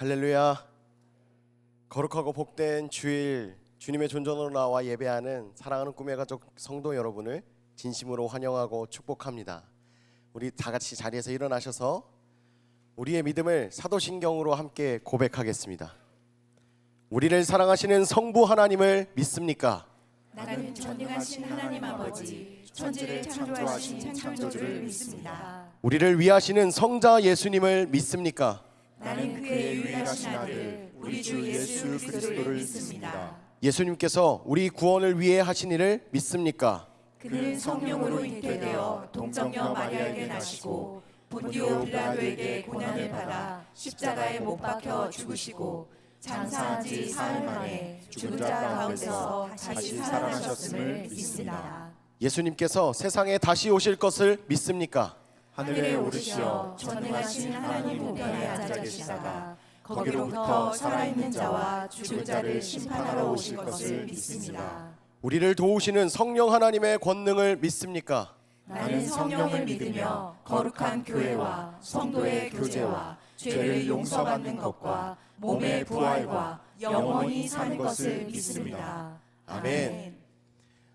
할렐루야. 거룩하고 복된 주일, 주님의 존전으로 나와 예배하는 사랑하는 꿈의 가족 성도 여러분을 진심으로 환영하고 축복합니다. 우리 다 같이 자리에서 일어나셔서 우리의 믿음을 사도신경으로 함께 고백하겠습니다. 우리를 사랑하시는 성부 하나님을 믿습니까? 나는 전능하신 하나님 아버지, 천지를 창조하신 창조주를 믿습니다. 우리를 위하시는 성자 예수님을 믿습니까? 나는 그의 유일하신 아들, 우리 주 예수 그리스도를 믿습니다. 예수님께서 우리 구원을 위해 하신 일을 믿습니까? 그는 성령으로 잉태되어 동정녀 마리아에게 나시고 본디오 빌라도에게 고난을 받아 십자가에 못 박혀 죽으시고 장사한 지 사흘 만에 죽은 자 가운데서 다시 살아나셨음을 믿습니다. 예수님께서 세상에 다시 오실 것을 믿습니까? 하늘에 오르시어 전능하신 하나님 우편에 앉아 계시다가 거기로부터 살아있는 자와 죽은 자를 심판하러 오실 것을 믿습니다. 우리를 도우시는 성령 하나님의 권능을 믿습니까? 나는 성령을 믿으며 거룩한 교회와 성도의 교제와 죄를 용서받는 것과 몸의 부활과 영원히 사는 것을 믿습니다. 아멘.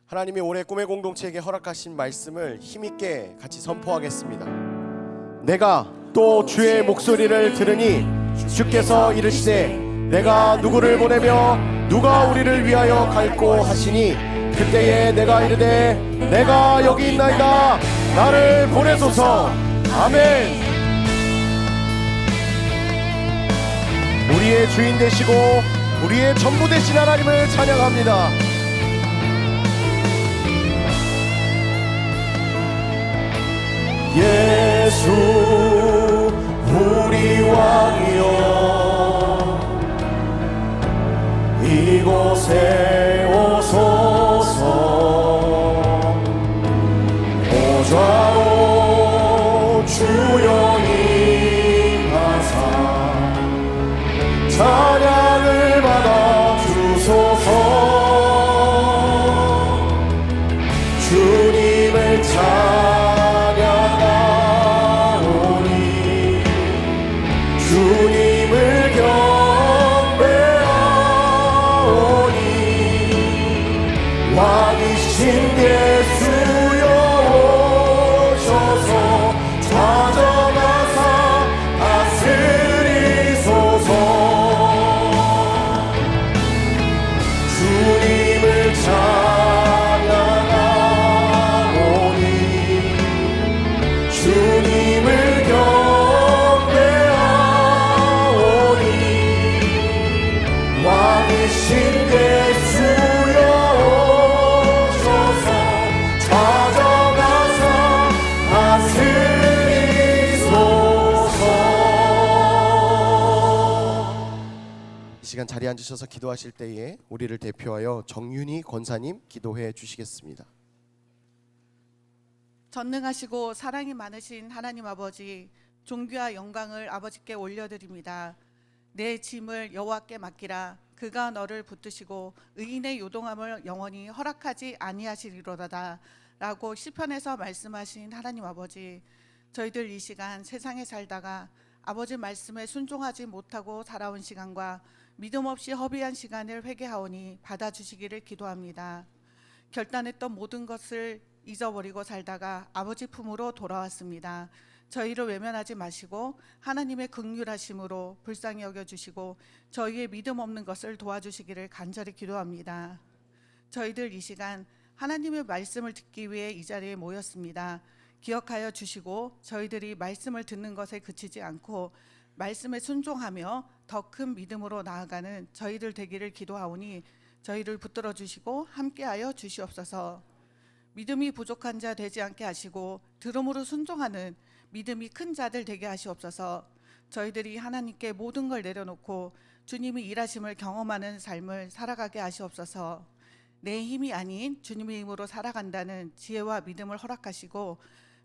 하나님이 올해 꿈의 공동체에게 허락하신 말씀을 힘있게 같이 선포하겠습니다. 내가 또 주의 목소리를 들으니 주께서 이르시되 내가 누구를 보내며 누가 우리를 위하여 갈꼬 하시니 그때에 내가 이르되 내가 여기 있나이다 나를 보내소서. 아멘. 우리의 주인 되시고 우리의 전부 되신 하나님을 찬양합니다. 예수 우리 왕이여 이곳에 오소서. 오좌오 주여 임하사 찬양을 받아 주소서. 주님을 주님을 경배하오니 왕이신 예수여 오셔서 찾아가사 다스리소서. 주님을 찬양하오니 주님을 왕이신 예수여 오셔서 찾아가사 다스리소서. 이 시간 자리에 앉으셔서 기도하실 때에 우리를 대표하여 정윤희 권사님 기도해 주시겠습니다. 전능하시고 사랑이 많으신 하나님 아버지, 존귀와 영광을 아버지께 올려드립니다. 내 짐을 여호와께 맡기라. 그가 너를 붙드시고 의인의 요동함을 영원히 허락하지 아니하시리로다 라고 시편에서 말씀하신 하나님 아버지, 저희들 이 시간 세상에 살다가 아버지 말씀에 순종하지 못하고 살아온 시간과 믿음 없이 허비한 시간을 회개하오니 받아주시기를 기도합니다. 결단했던 모든 것을 잊어버리고 살다가 아버지 품으로 돌아왔습니다. 저희를 외면하지 마시고 하나님의 긍휼하심으로 불쌍히 여겨주시고 저희의 믿음 없는 것을 도와주시기를 간절히 기도합니다. 저희들 이 시간 하나님의 말씀을 듣기 위해 이 자리에 모였습니다. 기억하여 주시고 저희들이 말씀을 듣는 것에 그치지 않고 말씀에 순종하며 더 큰 믿음으로 나아가는 저희들 되기를 기도하오니 저희를 붙들어 주시고 함께하여 주시옵소서. 믿음이 부족한 자 되지 않게 하시고 들음으로 순종하는 믿음이 큰 자들 되게 하시옵소서. 저희들이 하나님께 모든 걸 내려놓고 주님이 일하심을 경험하는 삶을 살아가게 하시옵소서. 내 힘이 아닌 주님의 힘으로 살아간다는 지혜와 믿음을 허락하시고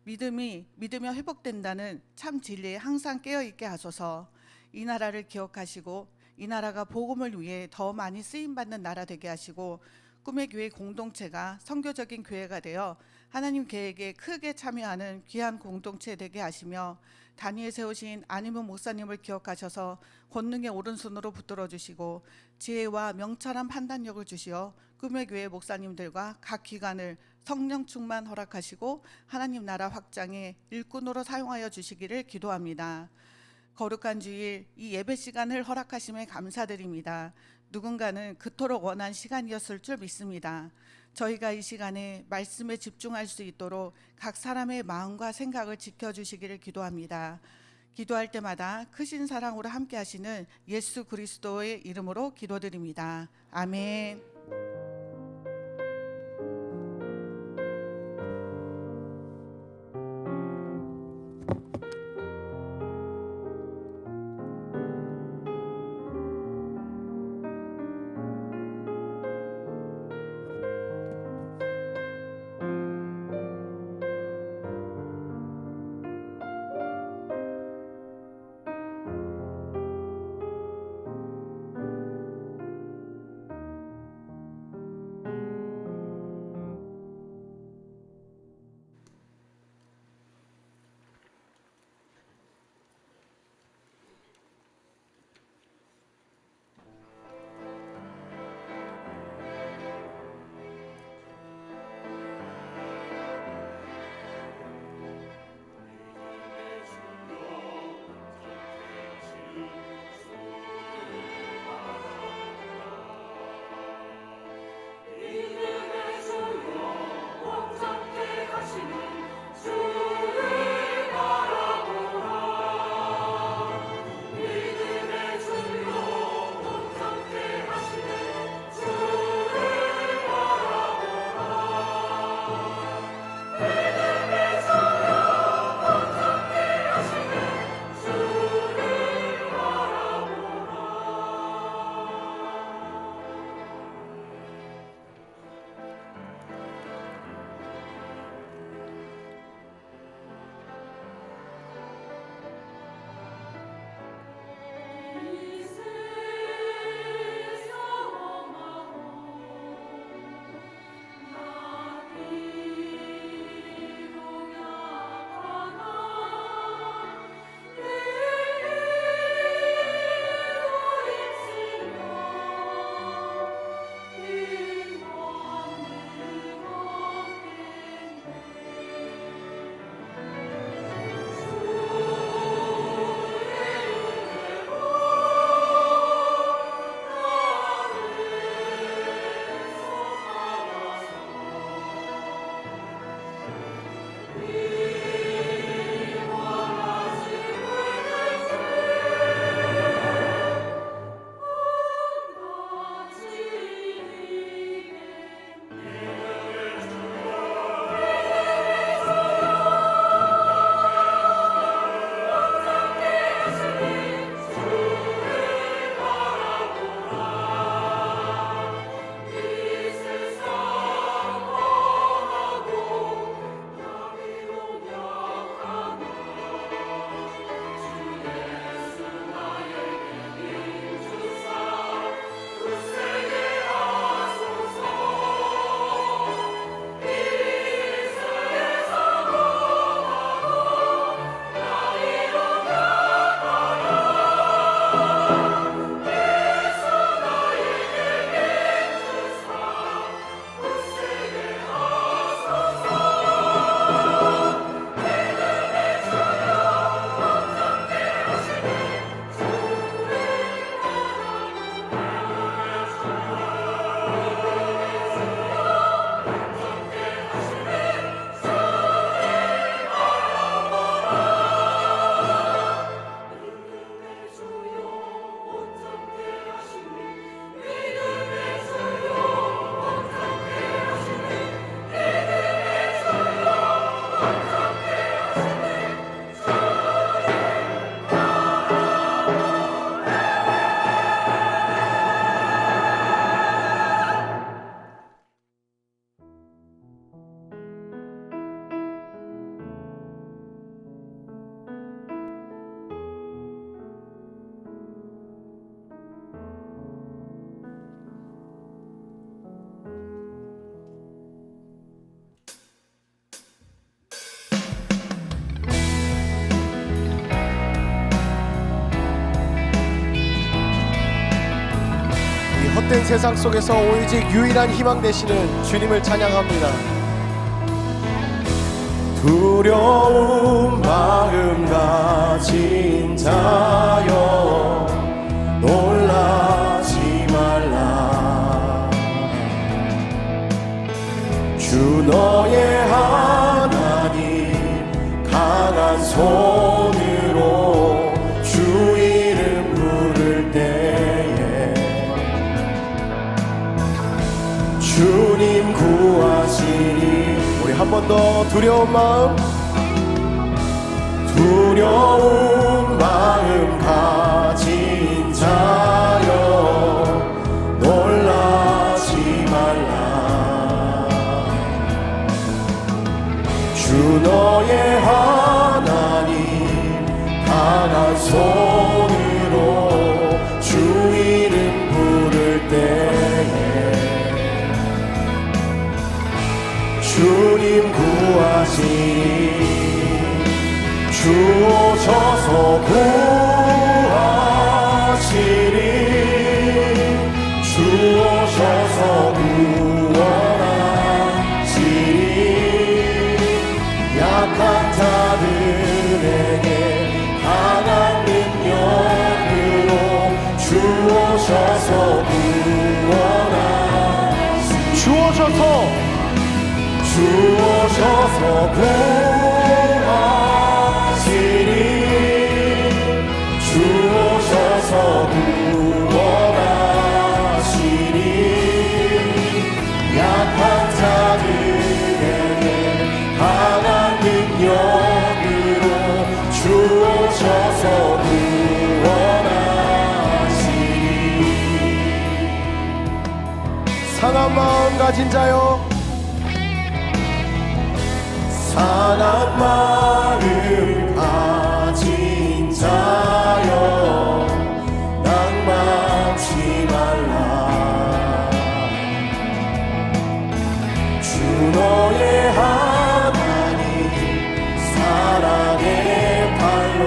믿으며 회복된다는 참 진리에 항상 깨어있게 하소서. 이 나라를 기억하시고 이 나라가 복음을 위해 더 많이 쓰임받는 나라 되게 하시고 꿈의 교회 공동체가 선교적인 교회가 되어 하나님 계획에 크게 참여하는 귀한 공동체 되게 하시며 단위에 세우신 안희문 목사님을 기억하셔서 권능의 오른손으로 붙들어 주시고 지혜와 명철한 판단력을 주시어 꿈의 교회 목사님들과 각 기관을 성령 충만 허락하시고 하나님 나라 확장에 일꾼으로 사용하여 주시기를 기도합니다. 거룩한 주일 이 예배 시간을 허락하심에 감사드립니다. 누군가는 그토록 원한 시간이었을 줄 믿습니다. 저희가 이 시간에 말씀에 집중할 수 있도록 각 사람의 마음과 생각을 지켜주시기를 기도합니다. 기도할 때마다 크신 사랑으로 함께 하시는 예수 그리스도의 이름으로 기도드립니다. 아멘. 왜곡된 세상 속에서 오직 유일한 희망 되시는 주님을 찬양합니다. 두려운 마음 가진 자여 놀라지 말라. 주 너의 하나님 강한 손으로 주 이름 부를 때에 주님 구하시니. 우리 한 번 더 두려운 마음, 두려운 마음 가진 자여 놀라지 말라. 주 너의 하나님 강한 손으로 주 이름 부를 때에 주님 구하시니. 주 오셔서 구하시니. 주 오셔서 구원하시니. 약한 자들에게 강한 능력으로 주 오셔서 구원하시니. 주 오셔서 구하시니. 주 오셔서 구원하시니. 약한 자들에게 강한 능력으로 주 오셔서 구원하시니. 상한 마음 가진 자여, 상한 마음 가진 자여 낭망치 말라. 주 너의 하나님 사랑의 팔로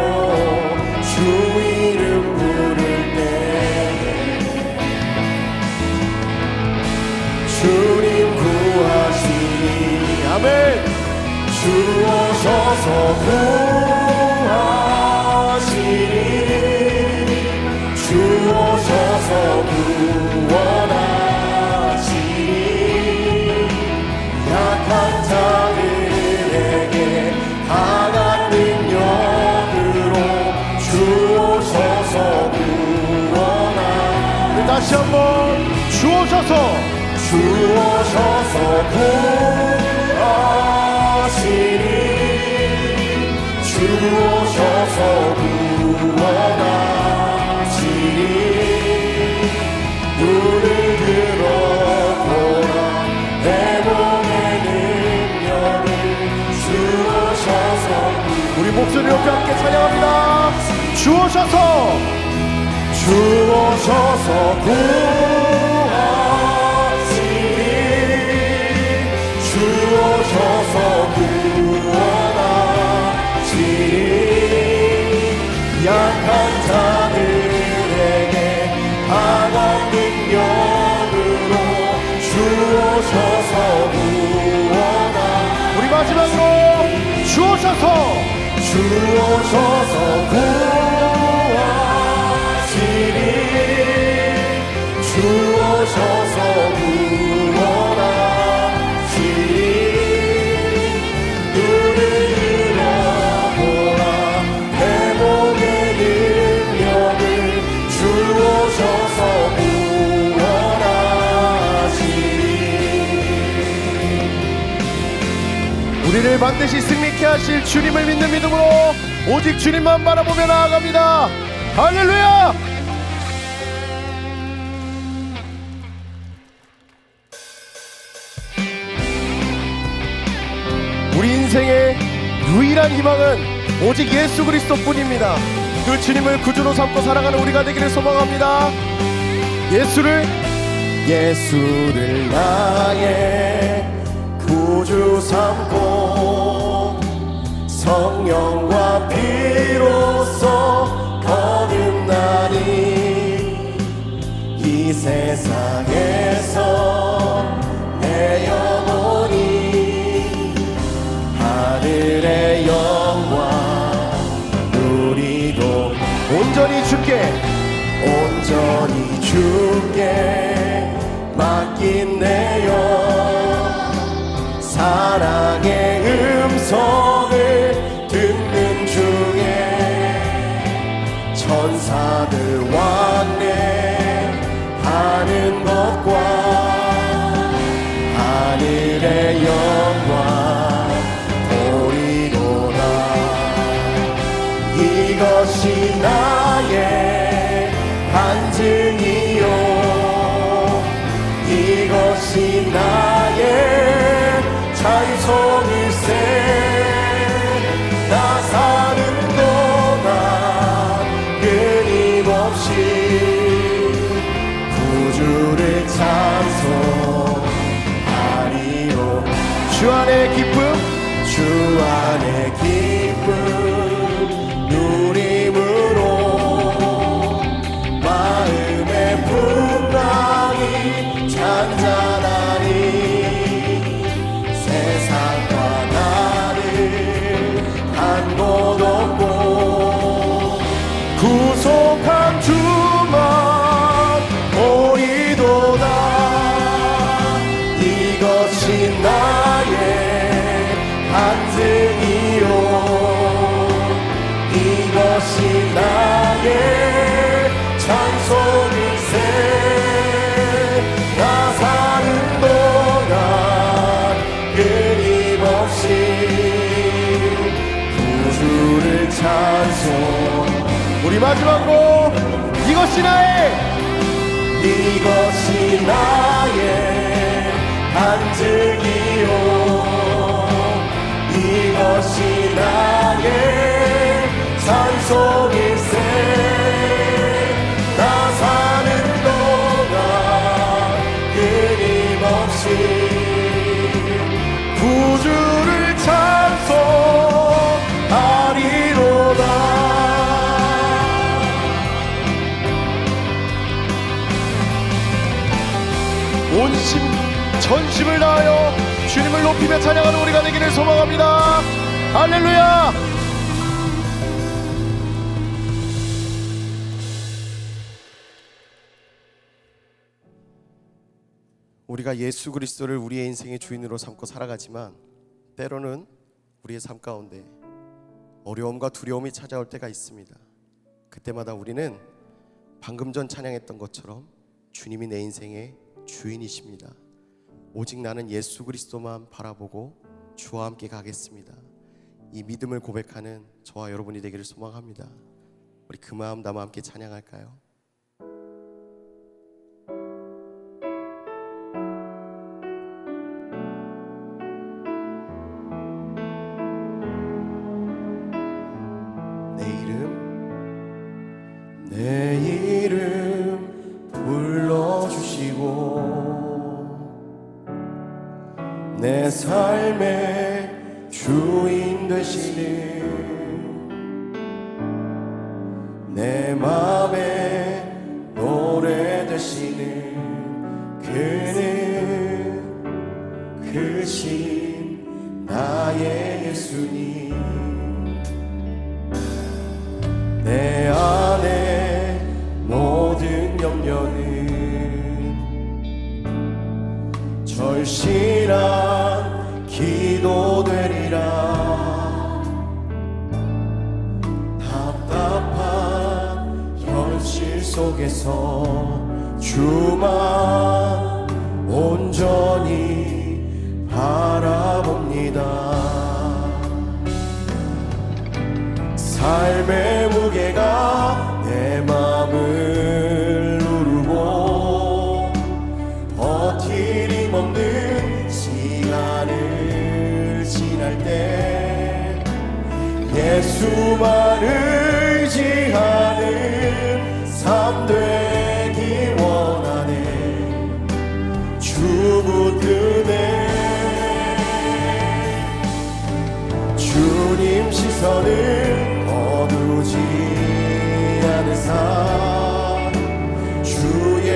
주 이름 부를 때에 주님 구하시니. 아멘. 주 오셔서 구하시니. 주 오셔서 구원하시니. 약한 자들에게 강한 능력으로 주 오셔서 구원하시니. 다시 한번 주 오셔서 구하시니. 주 오셔서 구원하시니. 눈을 들어보라 내 몸의 능력을 주 오셔서. 우리 목소리 높이 함께 찬양합니다. 주 오셔서 구하시니. 주 오셔서 구원하시니. 약한 자들에게 강한 능력으로 주 오셔서 구원하시니. 우리 마지막으로 주 오셔서 구하시니. 주 오셔서 구원하시니. 눈을 들어보라 내 몸의 능력을 주 오셔서 구원하시니. 우리를 반드시 승리케 하실 주님을 믿는 믿음으로 오직 주님만 바라보며 나아갑니다. 할렐루야. 우리 인생의 유일한 희망은 오직 예수 그리스도뿐입니다. 그 주님을 구주로 삼고 살아가는 우리가 되기를 소망합니다. 예수를 나의 구주 삼고 성령과 피로써 거듭나니 이 세상에서 내 영혼이 하늘의 영광 누리도 온전히 주께 맡긴 내 영 사랑의 음성을 듣는 중에 천사들 왕래하는 것과 하늘의 영광 보리로다. 이것이 나의 간증이요 이것이 나의 찬송일세. 나 사는 동안 끊임없이 구주를 찬송하리요. 주 안의 기쁨 누림으로 마음의 풍랑이 잔잔하니 세상과 나를 한 곳 없고 구속한 주만 보이도다. 이것이 나의 간증이요 이것이 나의 찬송일세. 나 사는 동안 끊임없이 구주를 찬송. 우리 마지막으로 이것이 나의 간증이요 이것이 나의 찬송일세. 나 사는 동안 끊임없이 구주를 찬송하리로다. 온심 전심을 다하여 주님을 높이며 찬양하는 우리가 되기를 소망합니다. 할렐루야. 우리가 예수 그리스도를 우리의 인생의 주인으로 삼고 살아가지만 때로는 우리의 삶 가운데 어려움과 두려움이 찾아올 때가 있습니다. 그때마다 우리는 방금 전 찬양했던 것처럼 주님이 내 인생의 주인이십니다. 오직 나는 예수 그리스도만 바라보고 주와 함께 가겠습니다. 이 믿음을 고백하는 저와 여러분이 되기를 소망합니다. 우리 그 마음 담아 함께 찬양할까요? 내 이름 불러주시고 내 삶의 주인 되시는 내 맘에 노래 되시는 그는 크신 나의 예수님. 내 안에 모든 염려는 절실한 기도되리라. 답답한 현실 속에서 주만 온전히 바라봅니다. 삶의 무게가 내 맘을 누르고 버틸 힘 없는 시간을 지날 때 예수만 의지하는 삶 되기 원하네. 주 붙드네. 주님 시선을 거두지 않은 삶 주의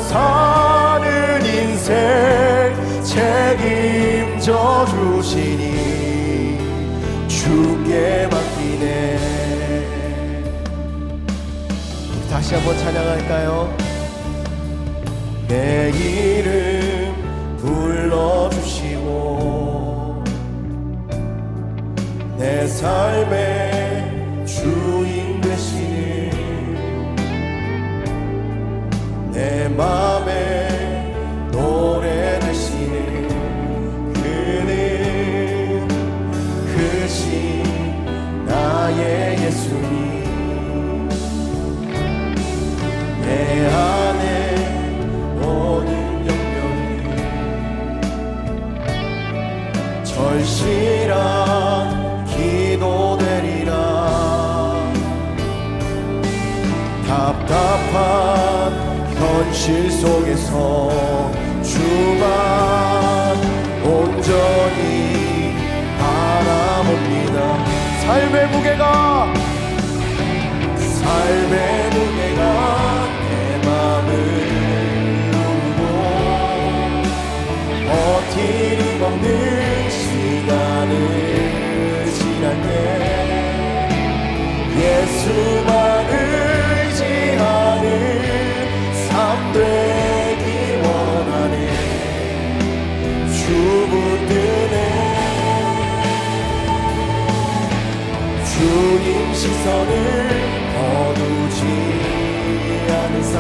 사는 인생 책임져 주시니 주께 맡기네. 다시 한번 찬양할까요? 내 이름 불러주시고 내 삶의 주인 되시는 내 맘에 노래 되시는 그는 크신 나의 예수님. 내 안에 모든 영역이 절실한 기도되리라. 답답한 현실 속에서 주만 온전히 바라봅니다. 삶의 무게가 내 맘을 누르고 버티는 없는 시간을 지날 때 예수만 의지하는 삶 되기 원하네. 주 붙드네. 주님 시선을 거두지 않은 삶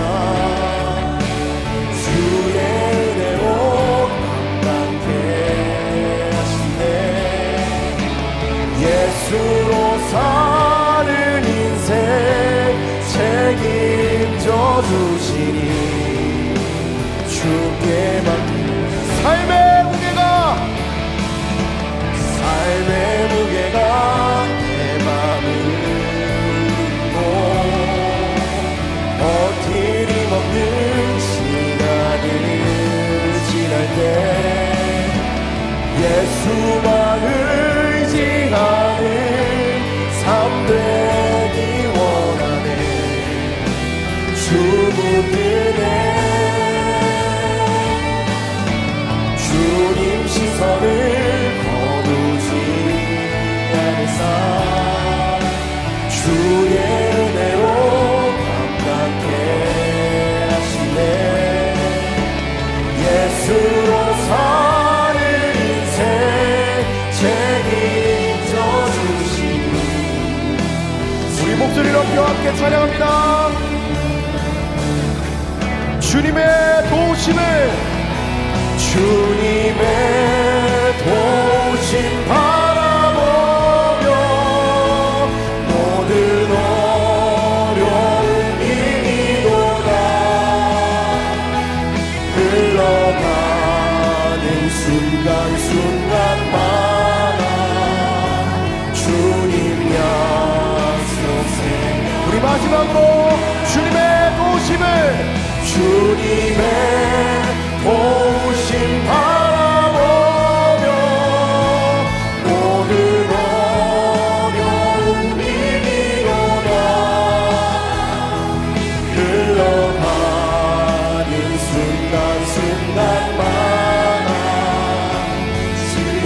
주의 은혜로 감당케 하시네. 예수로 사는 인생 책임져 주시니 주께 맡기는 삶의 무게가 내 맘을 버티림 없는 시간을 지날 때 예수만 의지하는 삶 되기 원하네. 주 붙드네. 주님 시선을 거두지 않은 삶 주의 은혜로 감당케 하시네. 예수로 사는 인생 책임져 주시니 우리 목소리로 함께 찬양합니다. 주님의 도우심을 바라보며 모든 어려움 이기도다. 흘러가는 순간순간마다 주님 약속세. 우리 마지막으로 주님의 도우심을 바라보며 모든 어려움 이기도다. 흘러가는 순간순간마다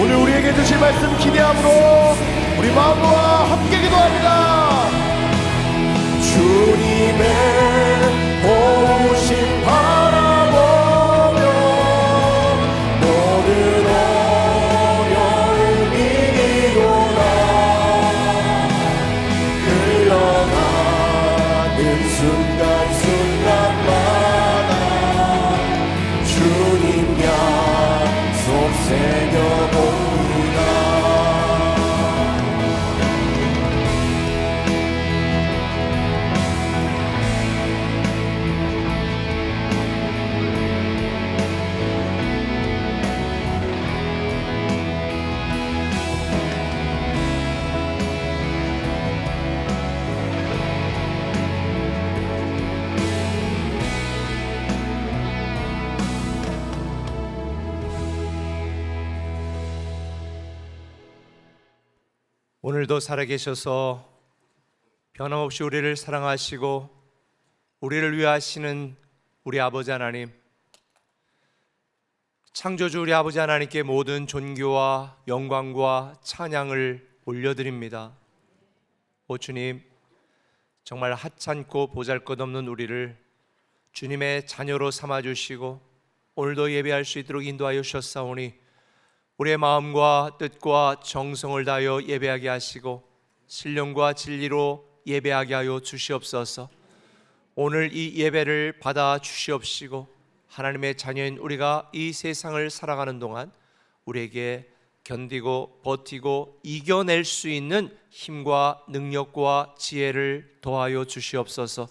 오늘 우리에게 주실 말씀 기대함으로 우리 마음과 함께 기도합니다. 주님의 보신 바라보며 모든 어려움 이기도다. 흘러가는 순간순간마다 주님 약속 새겨봅니다. 오늘도 살아계셔서 변함없이 우리를 사랑하시고 우리를 위하시는 우리 아버지 하나님, 창조주 우리 아버지 하나님께 모든 존귀와 영광과 찬양을 올려드립니다. 오 주님, 정말 하찮고 보잘것없는 우리를 주님의 자녀로 삼아주시고 오늘도 예배할 수 있도록 인도하여 주셨사오니 우리의 마음과 뜻과 정성을 다하여 예배하게 하시고 신령과 진리로 예배하게 하여 주시옵소서. 오늘 이 예배를 받아 주시옵시고 하나님의 자녀인 우리가 이 세상을 살아가는 동안 우리에게 견디고 버티고 이겨낼 수 있는 힘과 능력과 지혜를 더하여 주시옵소서.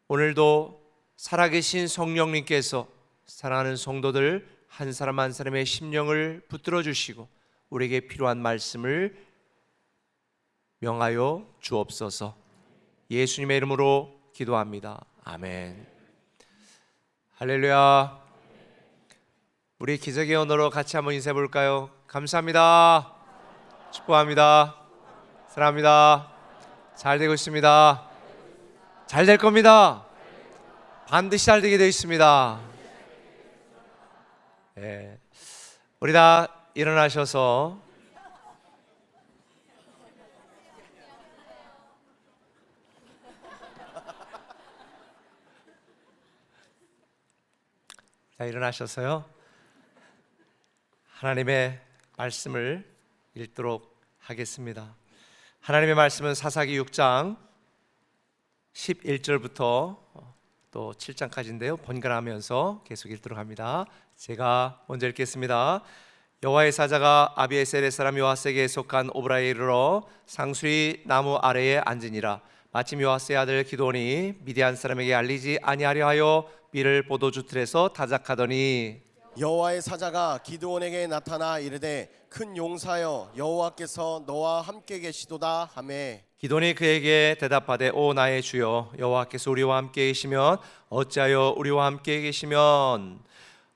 오늘도 살아계신 성령님께서 사랑하는 성도들 한 사람 한 사람의 심령을 붙들어 주시고 우리에게 필요한 말씀을 명하여 주옵소서. 예수님의 이름으로 기도합니다. 아멘. 할렐루야. 우리 기적의 언어로 같이 한번 인사해 볼까요? 감사합니다. 축복합니다. 사랑합니다. 잘 되고 있습니다. 잘 될 겁니다. 반드시 잘 되게 되어 있습니다. 네. 우리 다 일어나셔서 일어나셔서요 하나님의 말씀을 읽도록 하겠습니다. 하나님의 말씀은 사사기 6장 11절부터 또 7장까지인데요 번갈아가면서 계속 읽도록 합니다. 제가 먼저 읽겠습니다. 여호와의 사자가 아비에셀의 사람 요아스에게 속한 오브라에 이르러 상수리 나무 아래에 앉으니라. 마침 요아스의 아들 기드온이 미디안 사람에게 알리지 아니하려 하여 삐를 포도주 틀에서 타작하더니 여호와의 사자가 기드온에게 나타나 이르되 큰 용사여 여호와께서 너와 함께 계시도다 하매 기드온이 그에게 대답하되 오 나의 주여 여호와께서 우리와 함께 계시면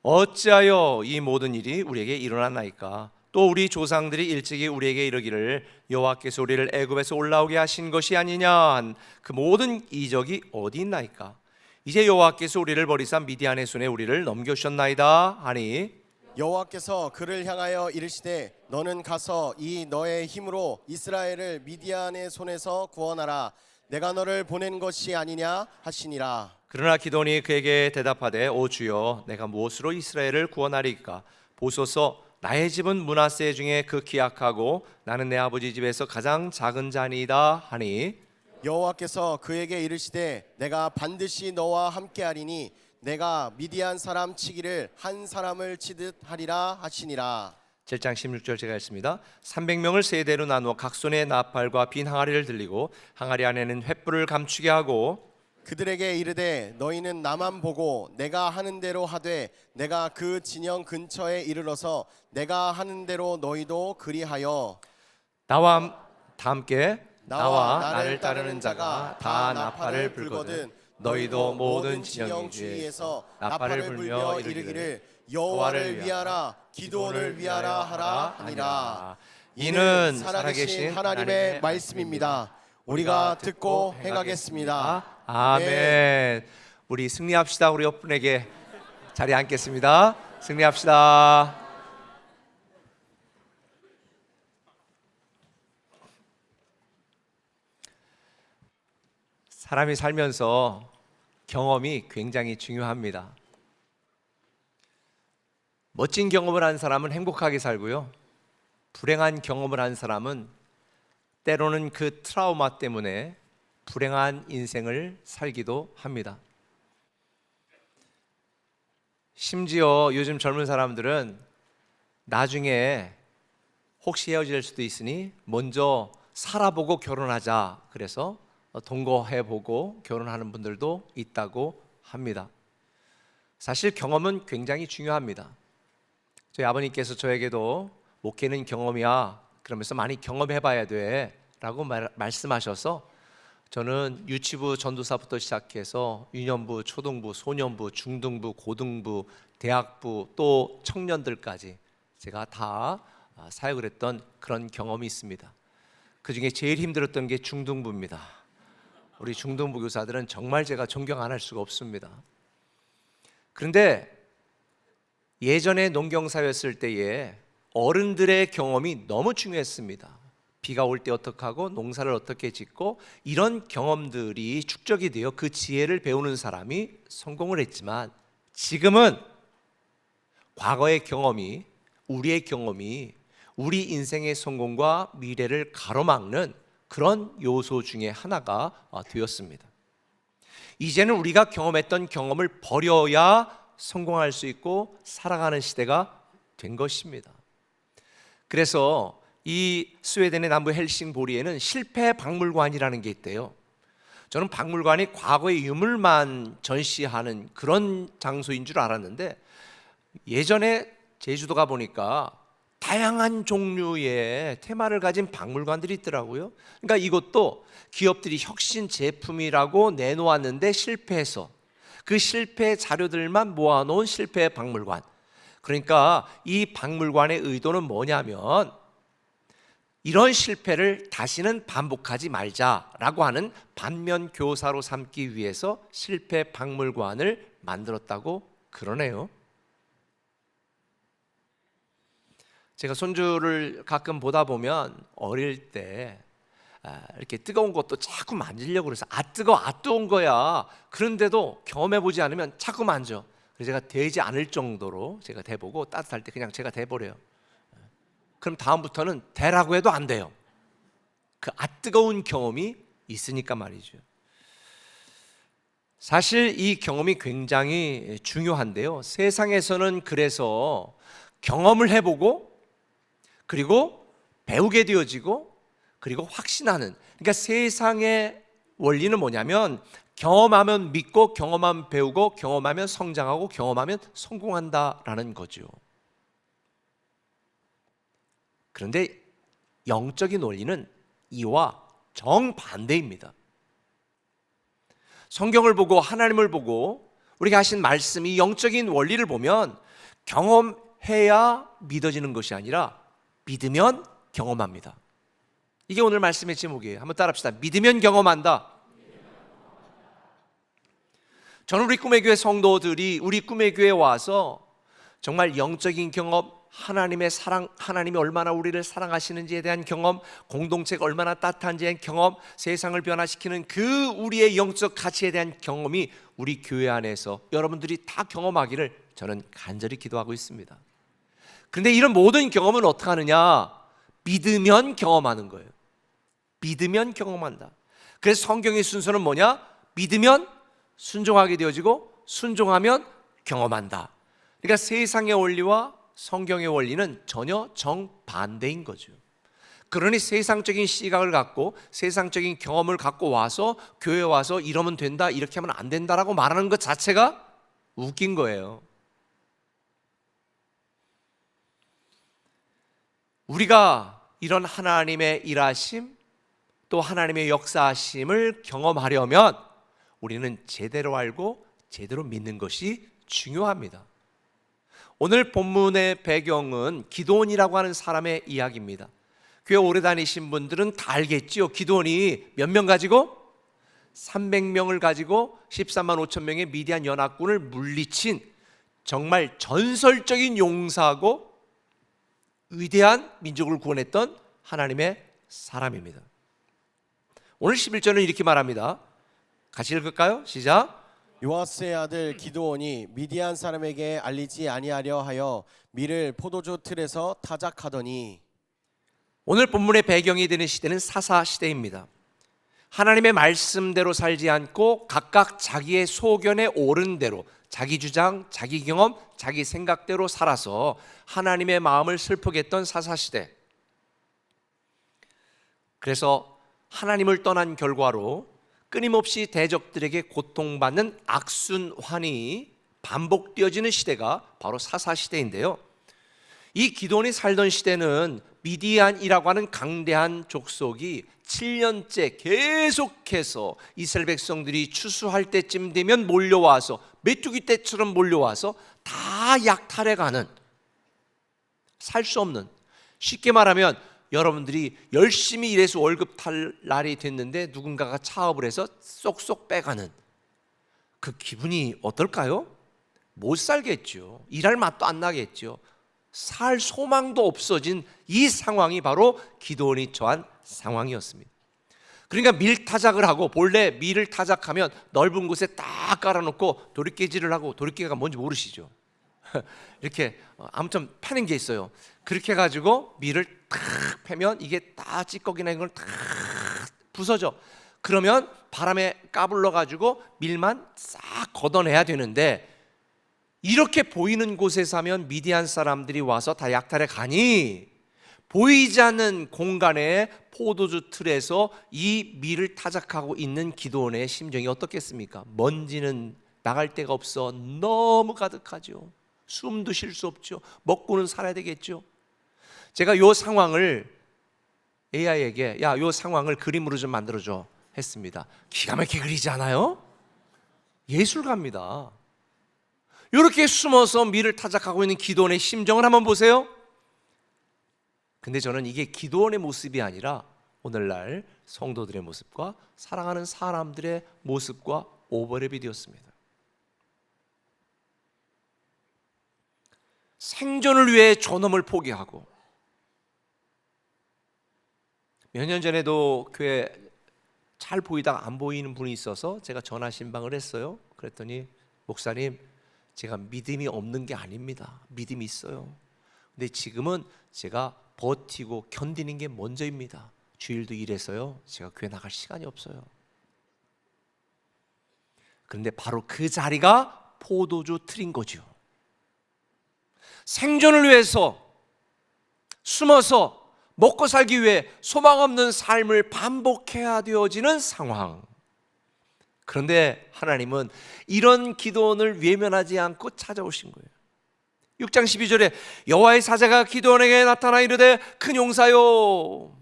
어찌하여 이 모든 일이 우리에게 일어났나이까. 또 우리 조상들이 일찍이 우리에게 이르기를 여호와께서 우리를 애굽에서 올라오게 하신 것이 아니냐 한 그 모든 이적이 어디 있나이까. 이제 여호와께서 우리를 버리사 미디안의 손에 우리를 넘겨주셨나이다 하니 여호와께서 그를 향하여 이르시되 너는 가서 이 너의 힘으로 이스라엘을 미디안의 손에서 구원하라. 내가 너를 보낸 것이 아니냐 하시니라. 그러나 기드온이 그에게 대답하되 오 주여 내가 무엇으로 이스라엘을 구원하리까. 보소서 나의 집은 므낫세 중에 극히 약하고 나는 내 아버지 집에서 가장 작은 자니이다 하니 여호와께서 그에게 이르시되 내가 반드시 너와 함께하리니 내가 미디안 사람 치기를 한 사람을 치듯 하리라 하시니라. 7장 16절 제가 읽습니다. 300명을 세 대로 나누어 각 손에 나팔과 빈 항아리를 들리고 항아리 안에는 횃불을 감추게 하고 그들에게 이르되 너희는 나만 보고 내가 하는 대로 하되 내가 그 진영 근처에 이르러서 내가 하는 대로 너희도 그리하여 나와 함께 나와 나를 따르는 자가 다 나팔을 불거든 너희도 모든 진영 주위에서 나팔을 불며 이르기를 여호와를 위하라 기드온을 위하라 하라 하니라. 이는 살아계신 하나님의 말씀입니다. 우리가 듣고 행하겠습니다. 아멘. 우리 승리합시다. 우리 옆분에게 자리에 앉겠습니다. 승리합시다. 사람이 살면서 경험이 굉장히 중요합니다. 멋진 경험을 한 사람은 행복하게 살고요. 불행한 경험을 한 사람은 때로는 그 트라우마 때문에 불행한 인생을 살기도 합니다. 심지어 요즘 젊은 사람들은 나중에 혹시 헤어질 수도 있으니 먼저 살아보고 결혼하자. 그래서 동거해보고 결혼하는 분들도 있다고 합니다. 사실 경험은 굉장히 중요합니다. 저희 아버님께서 저에게도 목회는 경험이야. 그러면서 많이 경험해봐야 돼 라고 말씀하셔서 저는 유치부 전도사부터 시작해서 유년부, 초등부, 소년부, 중등부, 고등부, 대학부 또 청년들까지 제가 다 사역을 했던 그런 경험이 있습니다. 그 중에 제일 힘들었던 게 중등부입니다. 우리 중등부 교사들은 정말 제가 존경 안 할 수가 없습니다. 그런데 예전에 농경사였을 때에 어른들의 경험이 너무 중요했습니다. 비가 올 때 어떻게 하고 농사를 어떻게 짓고 이런 경험들이 축적이 되어 그 지혜를 배우는 사람이 성공을 했지만, 지금은 과거의 경험이, 우리의 경험이 우리 인생의 성공과 미래를 가로막는 그런 요소 중에 하나가 되었습니다. 이제는 우리가 경험했던 경험을 버려야 성공할 수 있고 살아가는 시대가 된 것입니다. 그래서 이 스웨덴의 남부 헬싱보리에는 실패 박물관이라는 게 있대요. 저는 박물관이 과거의 유물만 전시하는 그런 장소인 줄 알았는데, 예전에 제주도 가 보니까 다양한 종류의 테마를 가진 박물관들이 있더라고요. 그러니까 이것도 기업들이 혁신 제품이라고 내놓았는데 실패해서 그 실패 자료들만 모아놓은 실패 박물관. 그러니까 이 박물관의 의도는 뭐냐면, 이런 실패를 다시는 반복하지 말자라고 하는 반면 교사로 삼기 위해서 실패 박물관을 만들었다고 그러네요. 제가 손주를 가끔 보다 보면 어릴 때 이렇게 뜨거운 것도 자꾸 만지려고 그래서 뜨거워, 뜨거운 거야. 그런데도 경험해보지 않으면 자꾸 만져. 그래서 제가 대지 않을 정도로 제가 대보고 따뜻할 때 그냥 제가 대버려요. 그럼 다음부터는 대라고 해도 안 돼요. 그 뜨거운 경험이 있으니까 말이죠. 사실 이 경험이 굉장히 중요한데요. 세상에서는 그래서 경험을 해보고 그리고 배우게 되어지고 그리고 확신하는, 그러니까 세상의 원리는 뭐냐면 경험하면 믿고 경험하면 배우고 경험하면 성장하고 경험하면 성공한다라는 거죠. 그런데 영적인 원리는 이와 정반대입니다. 성경을 보고 하나님을 보고 우리가 하신 말씀이 영적인 원리를 보면 경험해야 믿어지는 것이 아니라 믿으면 경험합니다. 이게 오늘 말씀의 제목이에요. 한번 따라합시다. 믿으면 경험한다. 저는 우리 꿈의 교회 성도들이 우리 꿈의 교회에 와서 정말 영적인 경험, 하나님의 사랑, 하나님이 얼마나 우리를 사랑하시는지에 대한 경험, 공동체가 얼마나 따뜻한지에 대한 경험, 세상을 변화시키는 그 우리의 영적 가치에 대한 경험이 우리 교회 안에서 여러분들이 다 경험하기를 저는 간절히 기도하고 있습니다. 그런데 이런 모든 경험은 어떻게 하느냐? 믿으면 경험하는 거예요. 믿으면 경험한다. 그래서 성경의 순서는 뭐냐? 믿으면 순종하게 되어지고 순종하면 경험한다. 그러니까 세상의 원리와 성경의 원리는 전혀 정반대인 거죠. 그러니 세상적인 시각을 갖고 세상적인 경험을 갖고 와서 교회에 와서 이러면 된다, 이렇게 하면 안 된다라고 말하는 것 자체가 웃긴 거예요. 우리가 이런 하나님의 일하심 또 하나님의 역사하심을 경험하려면 우리는 제대로 알고 제대로 믿는 것이 중요합니다. 오늘 본문의 배경은 기드온이라고 하는 사람의 이야기입니다. 교회 오래 다니신 분들은 다 알겠지요. 기드온이 몇 명 가지고? 300명을 가지고 13만 5천 명의 미디안 연합군을 물리친 정말 전설적인 용사고 위대한 민족을 구원했던 하나님의 사람입니다. 오늘 11절은 이렇게 말합니다. 같이 읽을까요? 시작. 요아스의 아들 기드온이 미디안 사람에게 알리지 아니하려 하여 밀을 포도주 틀에서 타작하더니. 오늘 본문의 배경이 되는 시대는 사사 시대입니다. 하나님의 말씀대로 살지 않고 각각 자기의 소견에 옳은 대로 자기 주장, 자기 경험, 자기 생각대로 살아서 하나님의 마음을 슬프게 했던 사사 시대. 그래서 하나님을 떠난 결과로 끊임없이 대적들에게 고통받는 악순환이 반복되어지는 시대가 바로 사사시대인데요. 이 기드온이 살던 시대는 미디안이라고 하는 강대한 족속이 7년째 계속해서 이스라엘 백성들이 추수할 때쯤 되면 몰려와서 메뚜기 떼처럼 몰려와서 다 약탈해가는, 살 수 없는, 쉽게 말하면 여러분들이 열심히 일해서 월급 탈 날이 됐는데 누군가가 차업을 해서 쏙쏙 빼가는 그 기분이 어떨까요? 못 살겠죠. 일할 맛도 안 나겠죠. 살 소망도 없어진 이 상황이 바로 기드온이 처한 상황이었습니다. 그러니까 밀타작을 하고, 본래 밀을 타작하면 넓은 곳에 딱 깔아놓고 도리깨질을 하고, 도리깨가 뭔지 모르시죠? 이렇게 아무튼 패는 게 있어요. 그렇게 해가지고 밀을 탁 패면 이게 딱 찌꺼기나 이걸 탁 부서져. 그러면 바람에 까불러 가지고 밀만 싹 걷어내야 되는데, 이렇게 보이는 곳에서 하면 미디안 사람들이 와서 다 약탈해 가니, 보이지 않는 공간에 포도주 틀에서 이 밀을 타작하고 있는 기드온의 심정이 어떻겠습니까? 먼지는 나갈 데가 없어 너무 가득하죠. 숨도 쉴 수 없죠. 먹고는 살아야 되겠죠. 제가 요 상황을 AI에게, 야, 요 상황을 그림으로 좀 만들어줘 했습니다. 기가 막히게 그리지 않아요? 예술가입니다. 이렇게 숨어서 밀을 타작하고 있는 기드온의 심정을 한번 보세요. 근데 저는 이게 기드온의 모습이 아니라 오늘날 성도들의 모습과 사랑하는 사람들의 모습과 오버랩이 되었습니다. 생존을 위해 존엄을 포기하고, 몇 년 전에도 교회 잘 보이다가 안 보이는 분이 있어서 제가 전화 신방을 했어요. 그랬더니, 목사님, 제가 믿음이 없는 게 아닙니다. 믿음이 있어요. 근데 지금은 제가 버티고 견디는 게 먼저입니다. 주일도 일해서요, 제가 교회 나갈 시간이 없어요. 그런데 바로 그 자리가 포도주 틀인 거죠. 생존을 위해서 숨어서 먹고 살기 위해 소망 없는 삶을 반복해야 되어지는 상황. 그런데 하나님은 이런 기드온을 외면하지 않고 찾아오신 거예요. 6장 12절에 여호와의 사자가 기드온에게 나타나 이르되 큰 용사요.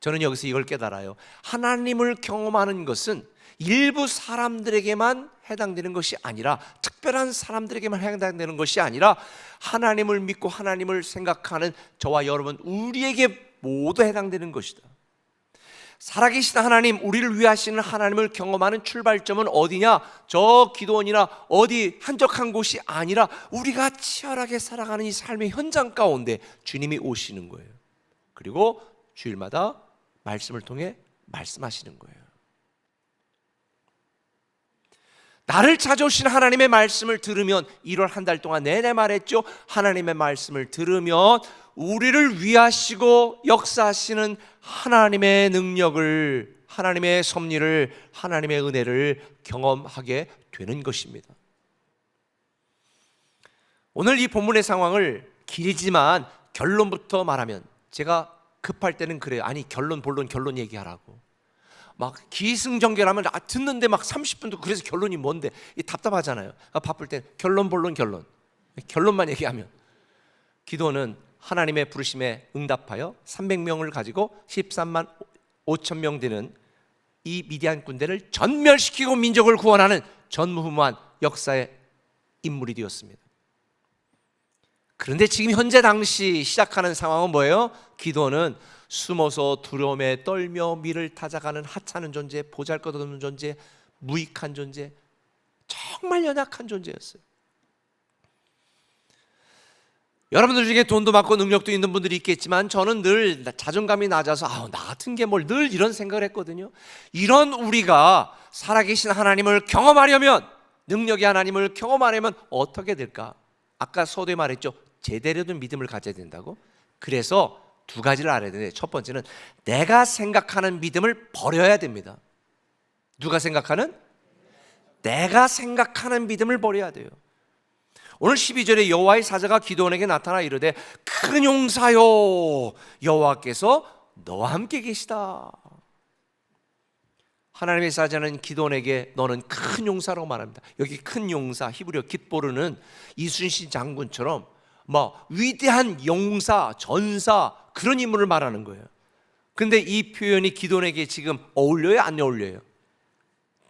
저는 여기서 이걸 깨달아요. 하나님을 경험하는 것은 일부 사람들에게만 해당되는 것이 아니라, 특별한 사람들에게만 해당되는 것이 아니라, 하나님을 믿고 하나님을 생각하는 저와 여러분 우리에게 모두 해당되는 것이다. 살아계신 하나님, 우리를 위하시는 하나님을 경험하는 출발점은 어디냐? 저 기드온이나 어디 한적한 곳이 아니라 우리가 치열하게 살아가는 이 삶의 현장 가운데 주님이 오시는 거예요. 그리고 주일마다 말씀을 통해 말씀하시는 거예요. 나를 찾아오신 하나님의 말씀을 들으면, 1월 한 달 동안 내내 말했죠. 하나님의 말씀을 들으면 우리를 위하시고 역사하시는 하나님의 능력을, 하나님의 섭리를, 하나님의 은혜를 경험하게 되는 것입니다. 오늘 이 본문의 상황을 길지만 결론부터 말하면, 제가 급할 때는 그래요. 아니, 결론 본론 결론 얘기하라고. 막 기승전결하면 듣는데 막 30분도, 그래서 결론이 뭔데? 답답하잖아요. 바쁠 때 결론 본론 결론만 얘기하면. 기드온은 하나님의 부르심에 응답하여 300명을 가지고 13만 5천 명 되는 이 미디안 군대를 전멸시키고 민족을 구원하는 전무후무한 역사의 인물이 되었습니다. 그런데 지금 현재 당시 시작하는 상황은 뭐예요? 기드온은 숨어서 두려움에 떨며 밀을 타작하는 하찮은 존재, 보잘것없는 존재, 무익한 존재, 정말 연약한 존재였어요. 여러분들 중에 돈도 많고 능력도 있는 분들이 있겠지만, 저는 늘 자존감이 낮아서 나 같은 게 뭘, 늘 이런 생각을 했거든요. 이런 우리가 살아계신 하나님을 경험하려면, 능력의 하나님을 경험하려면 어떻게 될까? 아까 서두에 말했죠. 제대로 된 믿음을 가져야 된다고. 그래서 두 가지를 알아야 되는데, 첫 번째는 내가 생각하는 믿음을 버려야 됩니다. 누가 생각하는? 내가 생각하는 믿음을 버려야 돼요. 오늘 12절에 여호와의 사자가 기드온에게 나타나 이르되 큰 용사요, 여호와께서 너와 함께 계시다. 하나님의 사자는 기드온에게 너는 큰 용사라고 말합니다. 여기 큰 용사, 히브리어 깃보르는 이순신 장군처럼 위대한 용사, 전사, 그런 인물을 말하는 거예요. 근데 이 표현이 기드온에게 지금 어울려요? 안 어울려요?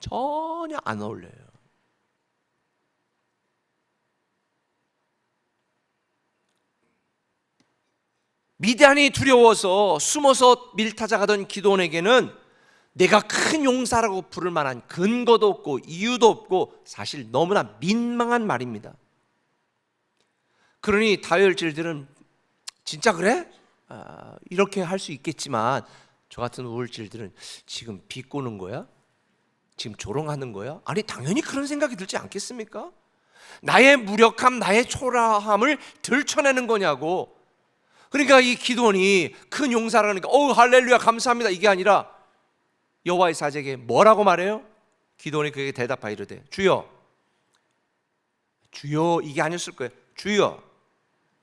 전혀 안 어울려요. 미디안이 두려워서 숨어서 밀타작하던 기드온에게는 내가 큰 용사라고 부를 만한 근거도 없고 이유도 없고 사실 너무나 민망한 말입니다. 그러니 다혈질들은 진짜 그래? 이렇게 할 수 있겠지만 저 같은 우울질들은 지금 비꼬는 거야? 지금 조롱하는 거야? 아니 당연히 그런 생각이 들지 않겠습니까? 나의 무력함, 나의 초라함을 들춰내는 거냐고. 그러니까 이 기도원이 큰 용사라니까 할렐루야 감사합니다 이게 아니라 여호와의 사제에게 뭐라고 말해요? 기도원이 그에게 대답하여 이르되 주여 이게 아니었을 거예요. 주여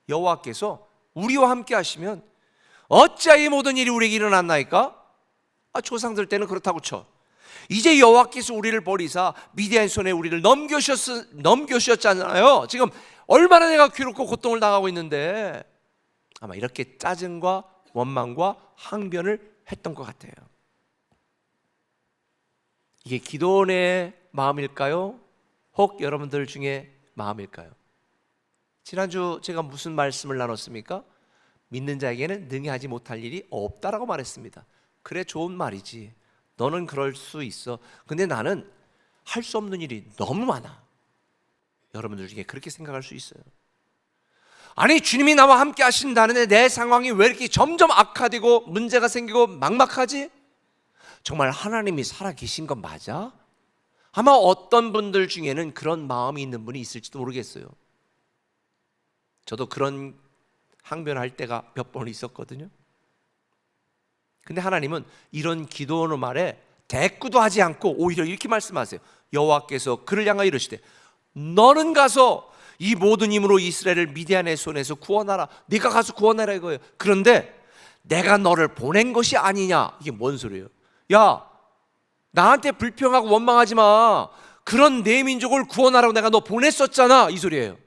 여호와께서 우리와 함께 하시면 어찌하여 이 모든 일이 우리에게 일어났나이까? 조상들 때는 그렇다고 쳐. 이제 여호와께서 우리를 버리사 미디안 손에 우리를 넘겨주셨잖아요. 지금 얼마나 내가 괴롭고 고통을 당하고 있는데 아마 이렇게 짜증과 원망과 항변을 했던 것 같아요. 이게 기도원의 마음일까요? 혹 여러분들 중에 마음일까요? 지난주 제가 무슨 말씀을 나눴습니까? 믿는 자에게는 능히 하지 못할 일이 없다라고 말했습니다. 그래 좋은 말이지. 너는 그럴 수 있어. 근데 나는 할 수 없는 일이 너무 많아. 여러분들 중에 그렇게 생각할 수 있어요. 아니 주님이 나와 함께 하신다는데 내 상황이 왜 이렇게 점점 악화되고 문제가 생기고 막막하지? 정말 하나님이 살아계신 건 맞아? 아마 어떤 분들 중에는 그런 마음이 있는 분이 있을지도 모르겠어요. 저도 그런 항변할 때가 몇 번 있었거든요. 근데 하나님은 이런 기도원의 말에 대꾸도 하지 않고 오히려 이렇게 말씀하세요. 여호와께서 그를 향하여 이르시되 너는 가서 이 모든 힘으로 이스라엘을 미디안의 손에서 구원하라. 네가 가서 구원하라 이거예요. 그런데 내가 너를 보낸 것이 아니냐. 이게 뭔 소리예요? 야 나한테 불평하고 원망하지 마. 그런 내 민족을 구원하라고 내가 너 보냈었잖아 이 소리예요.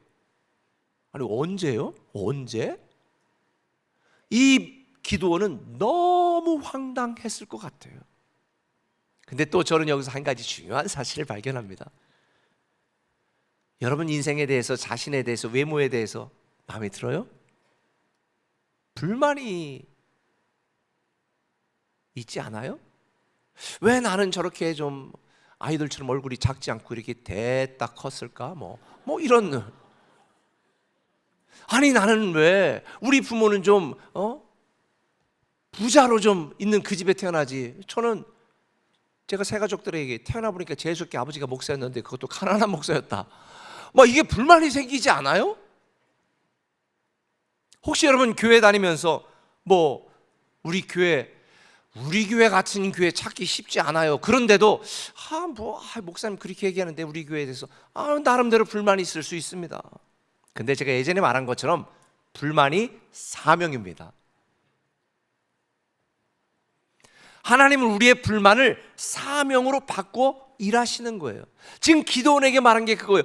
아니 언제요? 언제? 이 기도원은 너무 황당했을 것 같아요. 근데 또 저는 여기서 한 가지 중요한 사실을 발견합니다. 여러분 인생에 대해서, 자신에 대해서, 외모에 대해서 마음에 들어요? 불만이 있지 않아요? 왜 나는 저렇게 좀 아이들처럼 얼굴이 작지 않고 이렇게 대따 컸을까? 뭐 이런. 아니 나는 왜 우리 부모는 좀 부자로 좀 있는 그 집에 태어나지. 저는 제가 새 가족들에게 태어나 보니까 재수없게 아버지가 목사였는데 그것도 가난한 목사였다. 이게 불만이 생기지 않아요? 혹시 여러분 교회 다니면서 우리 교회 같은 교회 찾기 쉽지 않아요. 그런데도 목사님 그렇게 얘기하는데 우리 교회에 대해서 나름대로 불만이 있을 수 있습니다. 근데 제가 예전에 말한 것처럼 불만이 사명입니다. 하나님은 우리의 불만을 사명으로 바꿔 일하시는 거예요. 지금 기도원에게 말한 게 그거예요.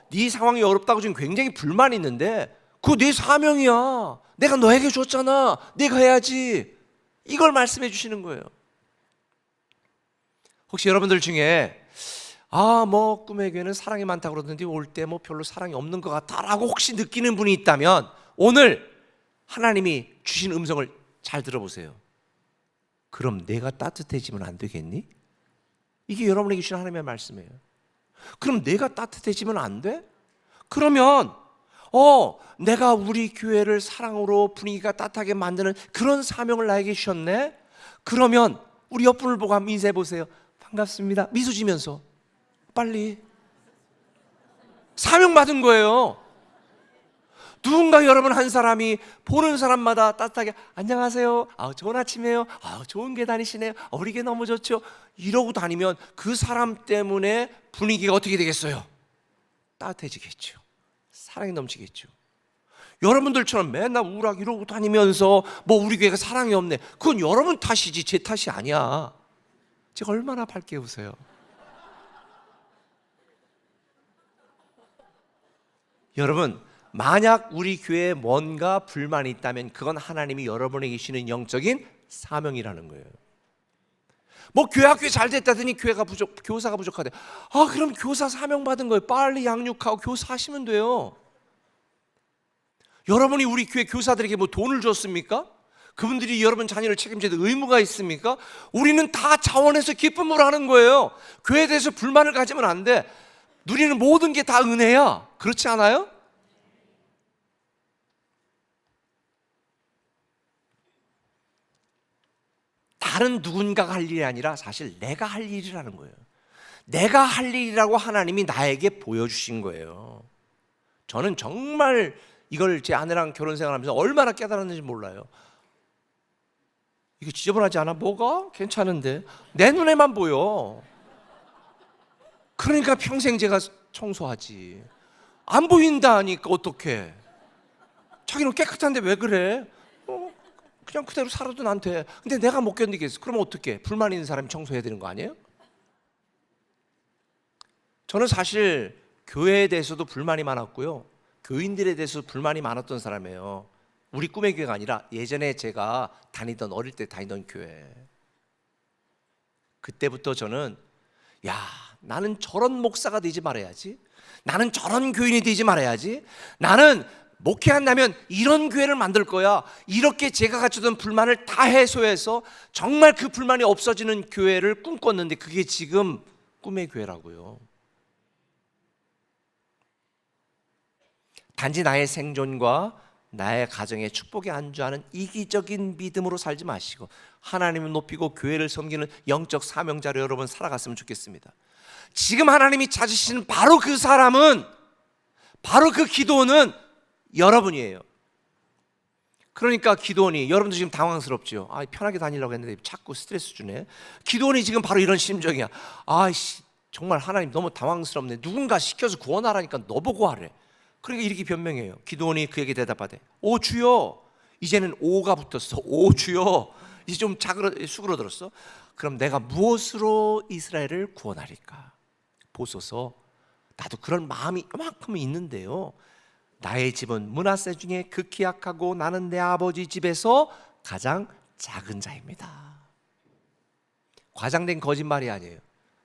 네 상황이 어렵다고 지금 굉장히 불만이 있는데 그거 네 사명이야. 내가 너에게 줬잖아. 네가 해야지. 이걸 말씀해 주시는 거예요. 혹시 여러분들 중에 꿈의 교회는 사랑이 많다고 그러던데 올 때 별로 사랑이 없는 것 같다라고 혹시 느끼는 분이 있다면 오늘 하나님이 주신 음성을 잘 들어보세요. 그럼 내가 따뜻해지면 안 되겠니? 이게 여러분에게 주신 하나님의 말씀이에요. 그럼 내가 따뜻해지면 안 돼? 그러면 내가 우리 교회를 사랑으로 분위기가 따뜻하게 만드는 그런 사명을 나에게 주셨네? 그러면 우리 옆분을 보고 한번 인사해 보세요. 반갑습니다. 미소 지면서 빨리. 사명 받은 거예요. 누군가 여러분 한 사람이 보는 사람마다 따뜻하게 안녕하세요. 좋은 아침이에요. 좋은 게 다니시네요. 우리 게 너무 좋죠. 이러고 다니면 그 사람 때문에 분위기가 어떻게 되겠어요? 따뜻해지겠죠. 사랑이 넘치겠죠. 여러분들처럼 맨날 우울하게 이러고 다니면서 우리 교회가 사랑이 없네. 그건 여러분 탓이지 제 탓이 아니야. 제가 얼마나 밝게 웃어요. 여러분 만약 우리 교회에 뭔가 불만이 있다면 그건 하나님이 여러분에게 주시는 영적인 사명이라는 거예요. 교회 학교에 잘 됐다더니 교사가 부족하대. 그럼 교사 사명 받은 거예요. 빨리 양육하고 교사하시면 돼요. 여러분이 우리 교회 교사들에게 돈을 줬습니까? 그분들이 여러분 자녀를 책임져야 될 의무가 있습니까? 우리는 다 자원해서 기쁨으로 하는 거예요. 교회에 대해서 불만을 가지면 안 돼. 누리는 모든 게 다 은혜야. 그렇지 않아요? 다른 누군가가 할 일이 아니라 사실 내가 할 일이라는 거예요. 내가 할 일이라고 하나님이 나에게 보여주신 거예요. 저는 정말 이걸 제 아내랑 결혼 생활하면서 얼마나 깨달았는지 몰라요. 이거 지저분하지 않아? 뭐가? 괜찮은데 내 눈에만 보여. 그러니까 평생 제가 청소하지. 안 보인다니까 어떡해. 자기는 깨끗한데 왜 그래? 그냥 그대로 살아도 난 돼. 근데 내가 못 견디겠어. 그럼 어떡해? 불만 있는 사람이 청소해야 되는 거 아니에요? 저는 사실 교회에 대해서도 불만이 많았고요, 교인들에 대해서 불만이 많았던 사람이에요. 우리 꿈의 교회가 아니라 예전에 제가 다니던, 어릴 때 다니던 교회. 그때부터 저는 나는 저런 목사가 되지 말아야지, 나는 저런 교인이 되지 말아야지, 나는 목회한다면 이런 교회를 만들 거야. 이렇게 제가 가지던 불만을 다 해소해서 정말 그 불만이 없어지는 교회를 꿈꿨는데 그게 지금 꿈의 교회라고요. 단지 나의 생존과 나의 가정의 축복에 안주하는 이기적인 믿음으로 살지 마시고 하나님을 높이고 교회를 섬기는 영적 사명자로 여러분 살아갔으면 좋겠습니다. 지금 하나님이 찾으시는 바로 그 사람은, 바로 그 기도는 여러분이에요. 그러니까 기도원이, 여러분도 지금 당황스럽죠. 편하게 다니려고 했는데 자꾸 스트레스 주네. 기도원이 지금 바로 이런 심정이야. 정말 하나님 너무 당황스럽네. 누군가 시켜서 구원하라니까 너 보고 하래. 그러니까 이렇게 변명해요. 기도원이 그에게 대답하되, 오 주여. 이제는 오가 붙었어. 오 주여. 이제 좀 수그러들었어. 그럼 내가 무엇으로 이스라엘을 구원하리까? 보소서, 나도 그런 마음이 이만큼은 있는데요, 나의 집은 므낫세 중에 극히 약하고 나는 내 아버지 집에서 가장 작은 자입니다. 과장된 거짓말이 아니에요.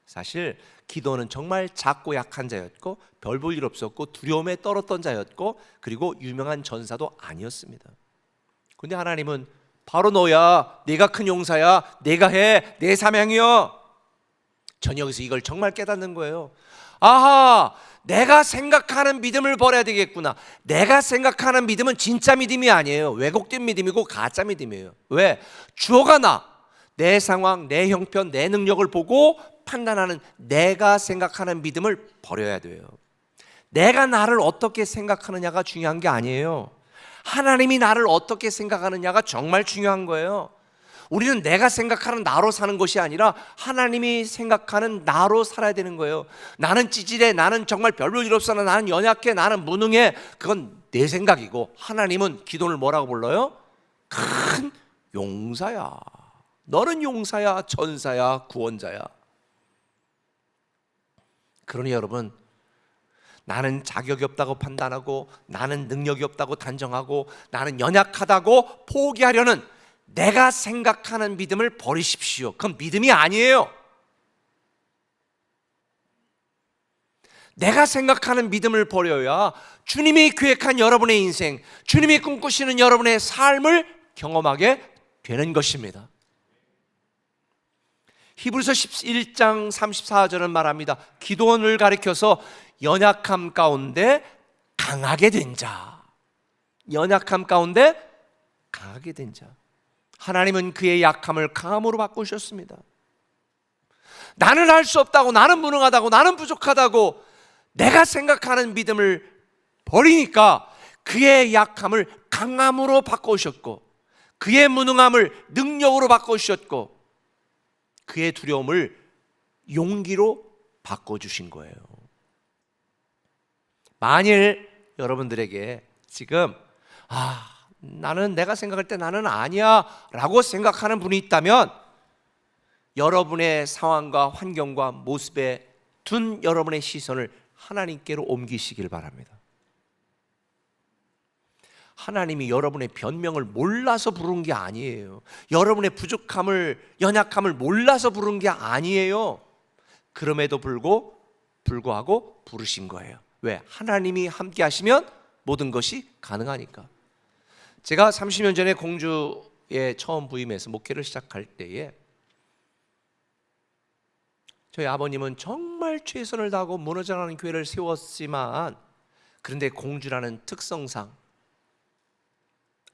사실 기도는 정말 작고 약한 자였고 별 볼 일 없었고 두려움에 떨었던 자였고 그리고 유명한 전사도 아니었습니다. 근데 하나님은 바로 너야, 네가 큰 용사야, 네가 해, 내 사명이여. 전 여기서 이걸 정말 깨닫는 거예요. 아하, 내가 생각하는 믿음을 버려야 되겠구나. 내가 생각하는 믿음은 진짜 믿음이 아니에요. 왜곡된 믿음이고 가짜 믿음이에요. 왜? 주어가 내 상황, 내 형편, 내 능력을 보고 판단하는 내가 생각하는 믿음을 버려야 돼요. 내가 나를 어떻게 생각하느냐가 중요한 게 아니에요. 하나님이 나를 어떻게 생각하느냐가 정말 중요한 거예요. 우리는 내가 생각하는 나로 사는 것이 아니라 하나님이 생각하는 나로 살아야 되는 거예요. 나는 찌질해, 나는 정말 별볼 일 없어, 나는 연약해, 나는 무능해. 그건 내 생각이고 하나님은 기도를 뭐라고 불러요? 큰 용사야. 너는 용사야, 전사야, 구원자야. 그러니 여러분, 나는 자격이 없다고 판단하고 나는 능력이 없다고 단정하고 나는 연약하다고 포기하려는 내가 생각하는 믿음을 버리십시오. 그건 믿음이 아니에요. 내가 생각하는 믿음을 버려야 주님이 계획한 여러분의 인생, 주님이 꿈꾸시는 여러분의 삶을 경험하게 되는 것입니다. 히브리서 11장 34절은 말합니다. 기도원을 가리켜서 연약함 가운데 강하게 된 자, 연약함 가운데 강하게 된 자. 하나님은 그의 약함을 강함으로 바꾸셨습니다. 나는 할 수 없다고, 나는 무능하다고, 나는 부족하다고 내가 생각하는 믿음을 버리니까 그의 약함을 강함으로 바꾸셨고 그의 무능함을 능력으로 바꾸셨고 그의 두려움을 용기로 바꿔주신 거예요. 만일 여러분들에게 지금 나는 내가 생각할 때 나는 아니야 라고 생각하는 분이 있다면 여러분의 상황과 환경과 모습에 둔 여러분의 시선을 하나님께로 옮기시길 바랍니다. 하나님이 여러분의 변명을 몰라서 부른 게 아니에요. 여러분의 부족함을, 연약함을 몰라서 부른 게 아니에요. 그럼에도 불구하고 부르신 거예요. 왜? 하나님이 함께 하시면 모든 것이 가능하니까. 제가 30년 전에 공주에 교회에 처음 부임해서 목회를 시작할 때에 저희 아버님은 정말 최선을 다하고 무너져가는 교회를 세웠지만 그런데 공주라는 특성상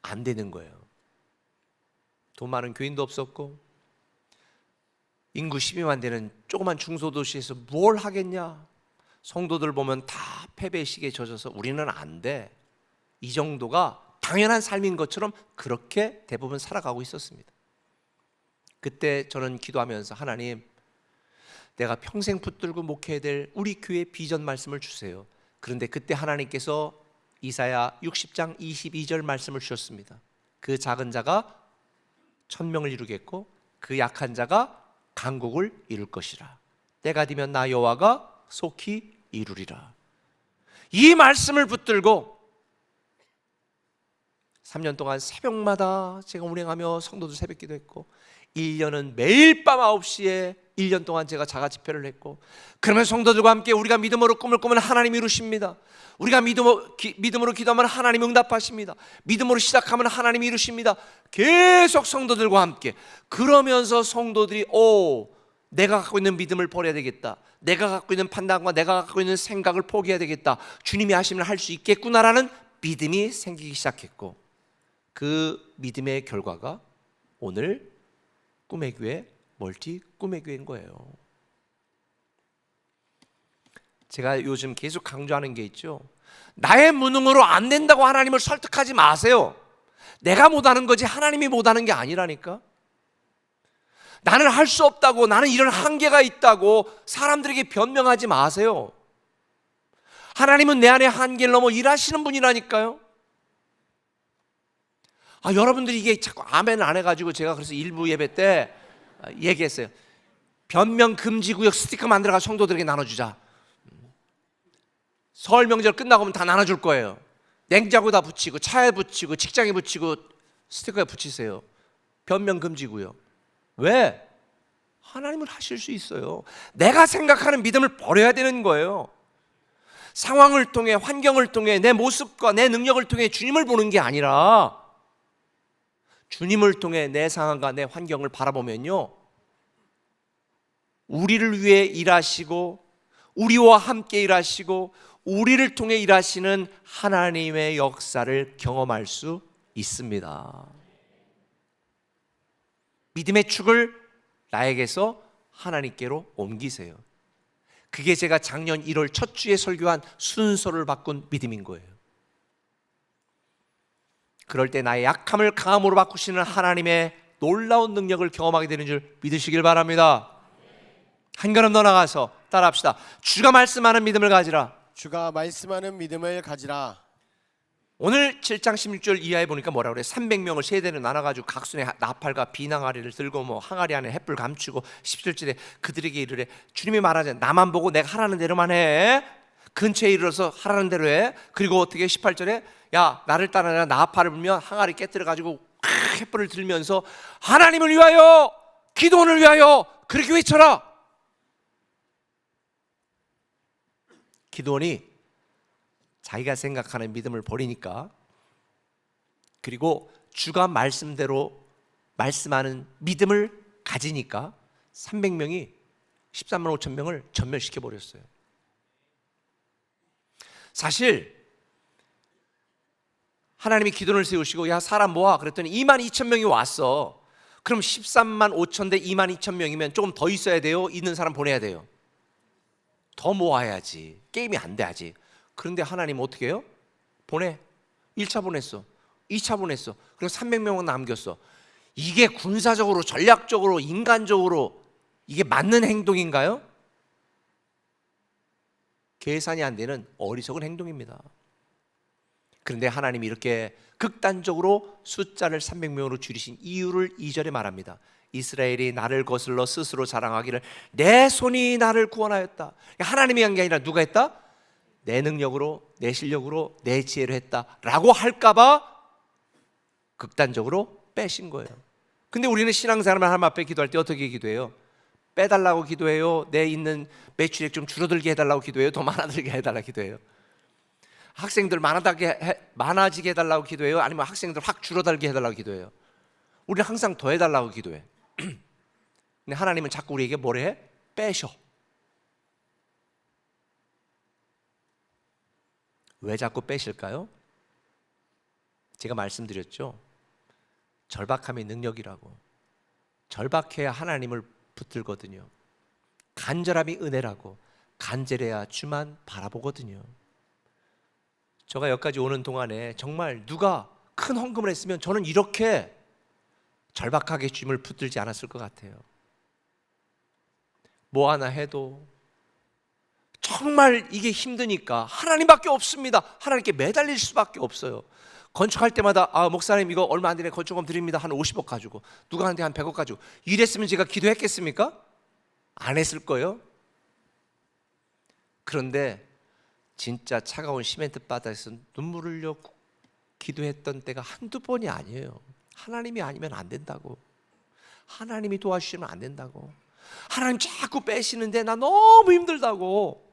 안 되는 거예요. 돈 많은 교인도 없었고 인구 12만 되는 조그만 중소도시에서 뭘 하겠냐. 성도들 보면 다 패배의식에 젖어서 우리는 안 돼. 이 정도가 당연한 삶인 것처럼 그렇게 대부분 살아가고 있었습니다. 그때 저는 기도하면서 하나님, 내가 평생 붙들고 목회해야 될 우리 교회 비전 말씀을 주세요. 그런데 그때 하나님께서 이사야 60장 22절 말씀을 주셨습니다. 그 작은 자가 1000명을 이루겠고 그 약한 자가 강국을 이룰 것이라. 때가 되면 나 여호와가 속히 이루리라. 이 말씀을 붙들고 3년 동안 새벽마다 제가 운행하며 성도들 새벽 기도했고 1년은 매일 밤 9시에 1년 동안 제가 자가 집회를 했고 그러면 성도들과 함께 우리가 믿음으로 꿈을 꾸면 하나님이 이루십니다. 우리가 믿음으로 기도하면 하나님이 응답하십니다. 믿음으로 시작하면 하나님이 이루십니다. 계속 성도들과 함께 그러면서 성도들이 내가 갖고 있는 믿음을 버려야 되겠다. 내가 갖고 있는 판단과 내가 갖고 있는 생각을 포기해야 되겠다. 주님이 하시면 할 수 있겠구나라는 믿음이 생기기 시작했고 그 믿음의 결과가 오늘 꿈의 교회, 멀티 꿈의 교회인 거예요. 제가 요즘 계속 강조하는 게 있죠. 나의 무능으로 안 된다고 하나님을 설득하지 마세요. 내가 못하는 거지 하나님이 못하는 게 아니라니까. 나는 할 수 없다고, 나는 이런 한계가 있다고 사람들에게 변명하지 마세요. 하나님은 내 안에 한계를 넘어 일하시는 분이라니까요. 여러분들이 이게 자꾸 아멘 안 해가지고 제가 그래서 일부 예배 때 얘기했어요. 변명 금지 구역 스티커 만들어가 성도들에게 나눠주자. 설 명절 끝나고 면 다 나눠줄 거예요. 냉장고에다 붙이고 차에 붙이고 직장에 붙이고 스티커에 붙이세요. 변명 금지 구역. 왜? 하나님은 하실 수 있어요. 내가 생각하는 믿음을 버려야 되는 거예요. 상황을 통해, 환경을 통해, 내 모습과 내 능력을 통해 주님을 보는 게 아니라 주님을 통해 내 상황과 내 환경을 바라보면요, 우리를 위해 일하시고 우리와 함께 일하시고 우리를 통해 일하시는 하나님의 역사를 경험할 수 있습니다. 믿음의 축을 나에게서 하나님께로 옮기세요. 그게 제가 작년 1월 첫 주에 설교한 순서를 바꾼 믿음인 거예요. 그럴 때 나의 약함을 강함으로 바꾸시는 하나님의 놀라운 능력을 경험하게 되는 줄 믿으시길 바랍니다. 한 걸음 더 나가서 따라합시다. 주가 말씀하는 믿음을 가지라. 주가 말씀하는 믿음을 가지라. 오늘 7장 16절 이하에 보니까 뭐라 그래? 300명을 세대로 나눠가지고 각순에 나팔과 비낭아리를 들고 항아리 안에 햇불 감추고 17절에 그들에게 이르래. 주님이 말하자. 나만 보고 내가 하라는 대로만 해. 근처에 이르러서 하라는 대로 해. 그리고 어떻게 18절에 야 나를 따라라. 나팔을 불면 항아리 깨뜨려가지고 햇불을 들면서 하나님을 위하여 기도원을 위하여 그렇게 외쳐라. 기도원이 자기가 생각하는 믿음을 버리니까, 그리고 주가 말씀대로 말씀하는 믿음을 가지니까 300명이 13만 5천 명을 전멸시켜 버렸어요. 사실 하나님이 기도를 세우시고 야 사람 모아 그랬더니 2만 2천 명이 왔어. 그럼 13만 5천 대 2만 2천 명이면 조금 더 있어야 돼요? 있는 사람 보내야 돼요? 더 모아야지. 게임이 안 돼야지. 그런데 하나님 어떻게 해요? 보내. 1차 보냈어. 2차 보냈어. 그리고 300명은 남겼어. 이게 군사적으로, 전략적으로, 인간적으로 이게 맞는 행동인가요? 계산이 안 되는 어리석은 행동입니다. 그런데 하나님이 이렇게 극단적으로 숫자를 300명으로 줄이신 이유를 2절에 말합니다. 이스라엘이 나를 거슬러 스스로 자랑하기를 내 손이 나를 구원하였다. 하나님이 한 게 아니라 누가 했다? 내 능력으로, 내 실력으로, 내 지혜로 했다라고 할까봐 극단적으로 빼신 거예요. 근데 우리는 신앙생활을 하나님 앞에 기도할 때 어떻게 기도해요? 빼달라고 기도해요? 내 있는 매출액 좀 줄어들게 해달라고 기도해요? 더 많아지게 해달라고 기도해요? 학생들 많아지게 해달라고 기도해요? 아니면 학생들 확 줄어들게 해달라고 기도해요? 우리는 항상 더 해달라고 기도해. 근데 하나님은 자꾸 우리에게 뭐래 해? 빼셔. 왜 자꾸 빼실까요? 제가 말씀드렸죠. 절박함의 능력이라고. 절박해야 하나님을 붙들거든요. 간절함이 은혜라고. 간절해야 주만 바라보거든요. 제가 여기까지 오는 동안에 정말 누가 큰 헌금을 했으면 저는 이렇게 절박하게 주님을 붙들지 않았을 것 같아요. 뭐 하나 해도 정말 이게 힘드니까 하나님밖에 없습니다. 하나님께 매달릴 수밖에 없어요. 건축할 때마다 목사님 이거 얼마 안 되네 건축금 드립니다. 한 50억 가지고 누구한테 한 100억 가지고 이랬으면 제가 기도했겠습니까? 안 했을 거예요. 그런데 진짜 차가운 시멘트 바닥에서 눈물 흘려 기도했던 때가 한두 번이 아니에요. 하나님이 아니면 안 된다고. 하나님이 도와주시면 안 된다고. 하나님 자꾸 빼시는데 나 너무 힘들다고.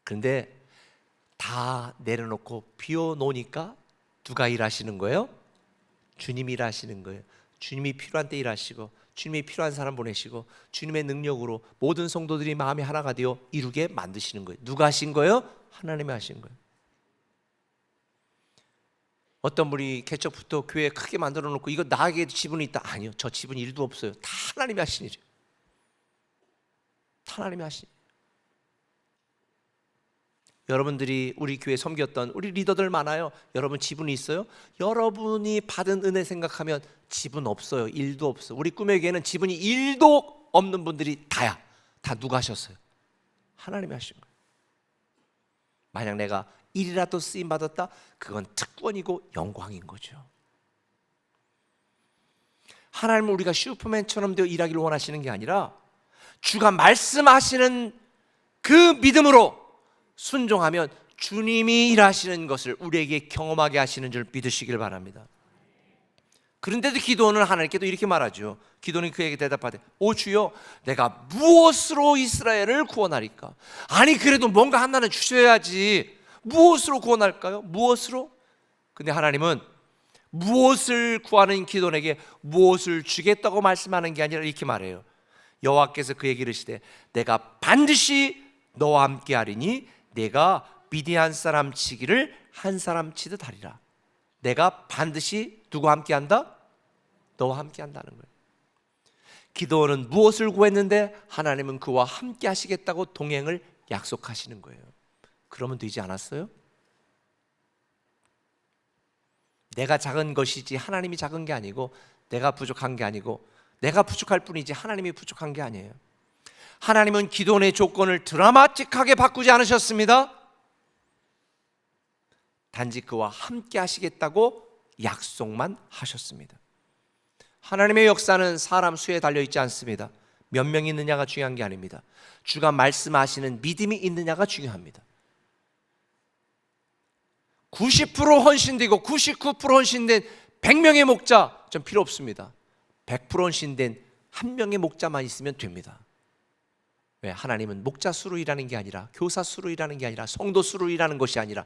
그런데 다 내려놓고 비워놓으니까 누가 일하시는 거예요? 주님이 일하시는 거예요. 주님이 필요한 때 일하시고 주님이 필요한 사람 보내시고 주님의 능력으로 모든 성도들이 마음이 하나가 되어 이루게 만드시는 거예요. 누가 하신 거예요? 하나님이 하신 거예요. 어떤 분이 개척부터 교회 크게 만들어 놓고 이거 나에게 지분이 있다. 아니요. 저 지분 1도 없어요. 다 하나님이 하신 일이에요. 하나님이 하신 일이에요. 여러분들이 우리 교회 섬겼던 우리 리더들 많아요. 여러분 지분이 있어요? 여러분이 받은 은혜 생각하면 지분 없어요. 1도 없어요. 우리 꿈의 교회는 지분이 1도 없는 분들이 다야. 다 누가 하셨어요? 하나님이 하신 거예요. 만약 내가 1이라도 쓰임 받았다? 그건 특권이고 영광인 거죠. 하나님은 우리가 슈퍼맨처럼 되어 일하기를 원하시는 게 아니라 주가 말씀하시는 그 믿음으로 순종하면 주님이 일하시는 것을 우리에게 경험하게 하시는 줄 믿으시길 바랍니다. 그런데도 기도는 하나님께도 이렇게 말하죠. 기도는 그에게 대답하되 오 주여 내가 무엇으로 이스라엘을 구원하리까? 아니 그래도 뭔가 하나는 주셔야지. 무엇으로 구원할까요? 무엇으로? 근데 하나님은 무엇을 구하는 기도원에게 무엇을 주겠다고 말씀하는 게 아니라 이렇게 말해요. 여호와께서 그에게 이르시되 내가 반드시 너와 함께 하리니 내가 미디안 사람 치기를 한 사람 치듯 하리라. 내가 반드시 누구와 함께 한다? 너와 함께 한다는 거예요. 기도원은 무엇을 구했는데 하나님은 그와 함께 하시겠다고 동행을 약속하시는 거예요. 그러면 되지 않았어요? 내가 작은 것이지 하나님이 작은 게 아니고 내가 부족한 게 아니고 내가 부족할 뿐이지 하나님이 부족한 게 아니에요. 하나님은 기도원의 조건을 드라마틱하게 바꾸지 않으셨습니다. 단지 그와 함께 하시겠다고 약속만 하셨습니다. 하나님의 역사는 사람 수에 달려있지 않습니다. 몇 명 있느냐가 중요한 게 아닙니다. 주가 말씀하시는 믿음이 있느냐가 중요합니다. 90% 헌신되고 99% 헌신된 100명의 목자 좀 필요 없습니다. 100% 헌신된 한 명의 목자만 있으면 됩니다. 왜? 하나님은 목자 수로 일하는 게 아니라 교사 수로 일하는 게 아니라 성도 수로 일하는 것이 아니라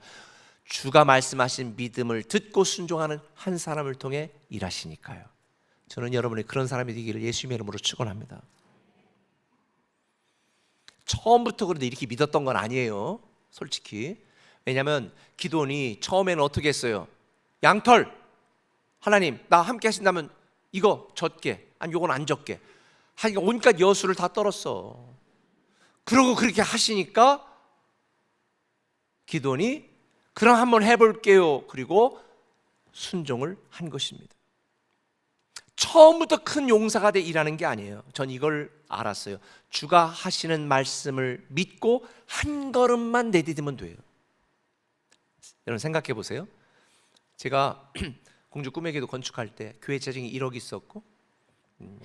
주가 말씀하신 믿음을 듣고 순종하는 한 사람을 통해 일하시니까요. 저는 여러분이 그런 사람이 되기를 예수님의 이름으로 축원합니다. 처음부터 그런데 이렇게 믿었던 건 아니에요. 솔직히. 왜냐하면 기도원이 처음에는 어떻게 했어요? 양털 하나님 나 함께 하신다면 이거 젖게 아니 요건 안 젖게 하니까 온갖 여수를 다 떨었어. 그러고 그렇게 하시니까 기도원이 그럼 한번 해볼게요. 그리고 순종을 한 것입니다. 처음부터 큰 용사가 돼 일하는 게 아니에요. 전 이걸 알았어요. 주가 하시는 말씀을 믿고 한 걸음만 내디디면 돼요. 여러분 생각해 보세요. 제가 공주 꿈의 기도 건축할 때 교회 재정이 1억 있었고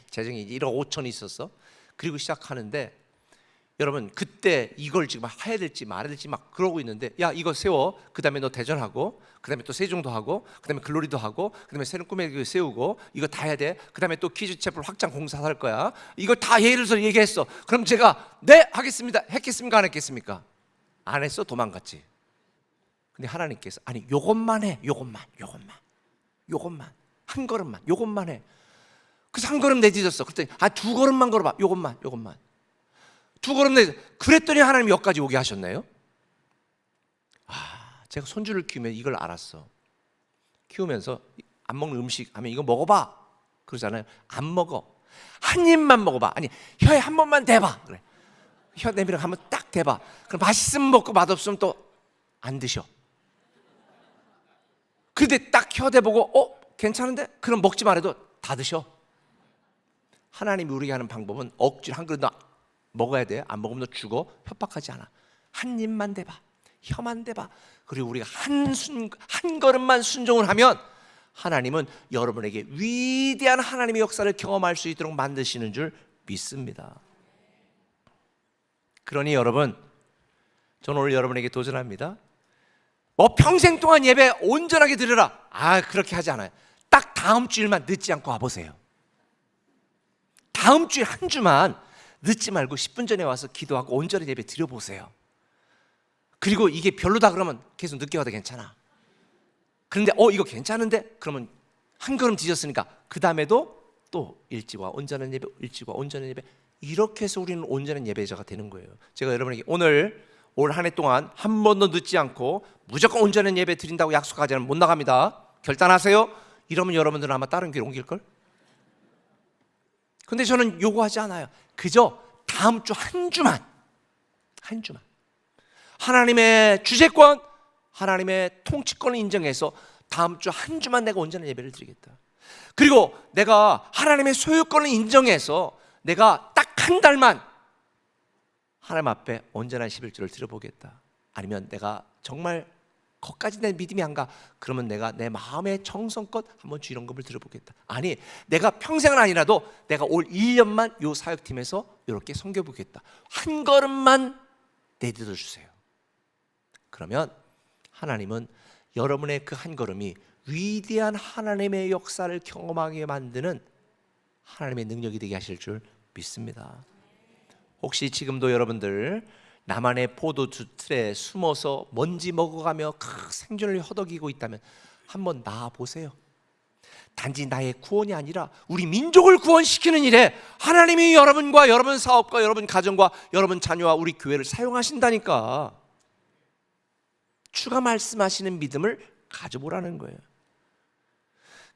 재정이 1억 5천이 있었어. 그리고 시작하는데 여러분 그때 이걸 지금 해야 될지 말아야 될지 막 그러고 있는데 야 이거 세워. 그 다음에 너 대전하고 그 다음에 또 세종도 하고 그 다음에 글로리도 하고 그 다음에 새로운 꿈의 기도 세우고 이거 다 해야 돼. 그 다음에 또 키즈채플 확장 공사 할 거야. 이거 다 예를 들어서 얘기했어. 그럼 제가 네 하겠습니다 했겠습니까 안 했겠습니까? 안 했어. 도망갔지. 근데 하나님께서 아니 요것만 해. 요것만 한 걸음만, 요것만 해. 그래서 한 걸음 내딛었어. 그랬더니 두 걸음만 걸어봐. 요것만. 두 걸음 내딛었어. 그랬더니 하나님이 여기까지 오게 하셨네요. 제가 손주를 키우면 이걸 알았어. 키우면서 안 먹는 음식 하면 이거 먹어봐 그러잖아요. 안 먹어. 한 입만 먹어봐. 아니, 혀에 한 번만 대봐. 그래. 혀 내밀어 한번 딱 대봐. 그럼 맛있으면 먹고 맛없으면 또 안 드셔. 근데 딱 혀 대보고 괜찮은데? 그럼 먹지 말아도 다 드셔. 하나님이 우리에게 하는 방법은 억지로 한 그릇 더 먹어야 돼. 안 먹으면 너 죽어. 협박하지 않아. 한 입만 대봐. 혀만 대봐. 그리고 우리가 한 걸음만 순종을 하면 하나님은 여러분에게 위대한 하나님의 역사를 경험할 수 있도록 만드시는 줄 믿습니다. 그러니 여러분, 저는 오늘 여러분에게 도전합니다. 평생 동안 예배 온전하게 드려라. 그렇게 하지 않아요. 딱 다음 주일만 늦지 않고 와보세요. 다음 주에 한 주만 늦지 말고 10분 전에 와서 기도하고 온전히 예배 드려보세요. 그리고 이게 별로다 그러면 계속 늦게 와도 괜찮아. 그런데 이거 괜찮은데? 그러면 한 걸음 뒤졌으니까 그 다음에도 또 일찍 와, 온전한 예배, 일찍 와, 온전한 예배. 이렇게 해서 우리는 온전한 예배자가 되는 거예요. 제가 여러분에게 오늘 올 한 해 동안 한 번도 늦지 않고 무조건 온전한 예배 드린다고 약속하지 않으면 못 나갑니다. 결단하세요. 이러면 여러분들은 아마 다른 교회 옮길걸? 근데 저는 요구하지 않아요. 그저 다음 주 한 주만 하나님의 주재권, 하나님의 통치권을 인정해서 다음 주 한 주만 내가 온전한 예배를 드리겠다. 그리고 내가 하나님의 소유권을 인정해서 내가 딱 한 달만 하나님 앞에 온전한 11조를 드려보겠다. 아니면 내가 정말 거기까지 내 믿음이 안 가. 그러면 내가 내 마음의 정성껏 한번 주일헌금을 드려보겠다. 아니, 내가 평생은 아니라도 내가 올 1년만 요 사역팀에서 이렇게 섬겨보겠다. 한 걸음만 내딛어 주세요. 그러면 하나님은 여러분의 그 한 걸음이 위대한 하나님의 역사를 경험하게 만드는 하나님의 능력이 되게 하실 줄 믿습니다. 혹시 지금도 여러분들 나만의 포도주 틀에 숨어서 먼지 먹어가며 생존을 허덕이고 있다면 한번 나와보세요. 단지 나의 구원이 아니라 우리 민족을 구원시키는 일에 하나님이 여러분과 여러분 사업과 여러분 가정과 여러분 자녀와 우리 교회를 사용하신다니까. 주가 말씀하시는 믿음을 가져보라는 거예요.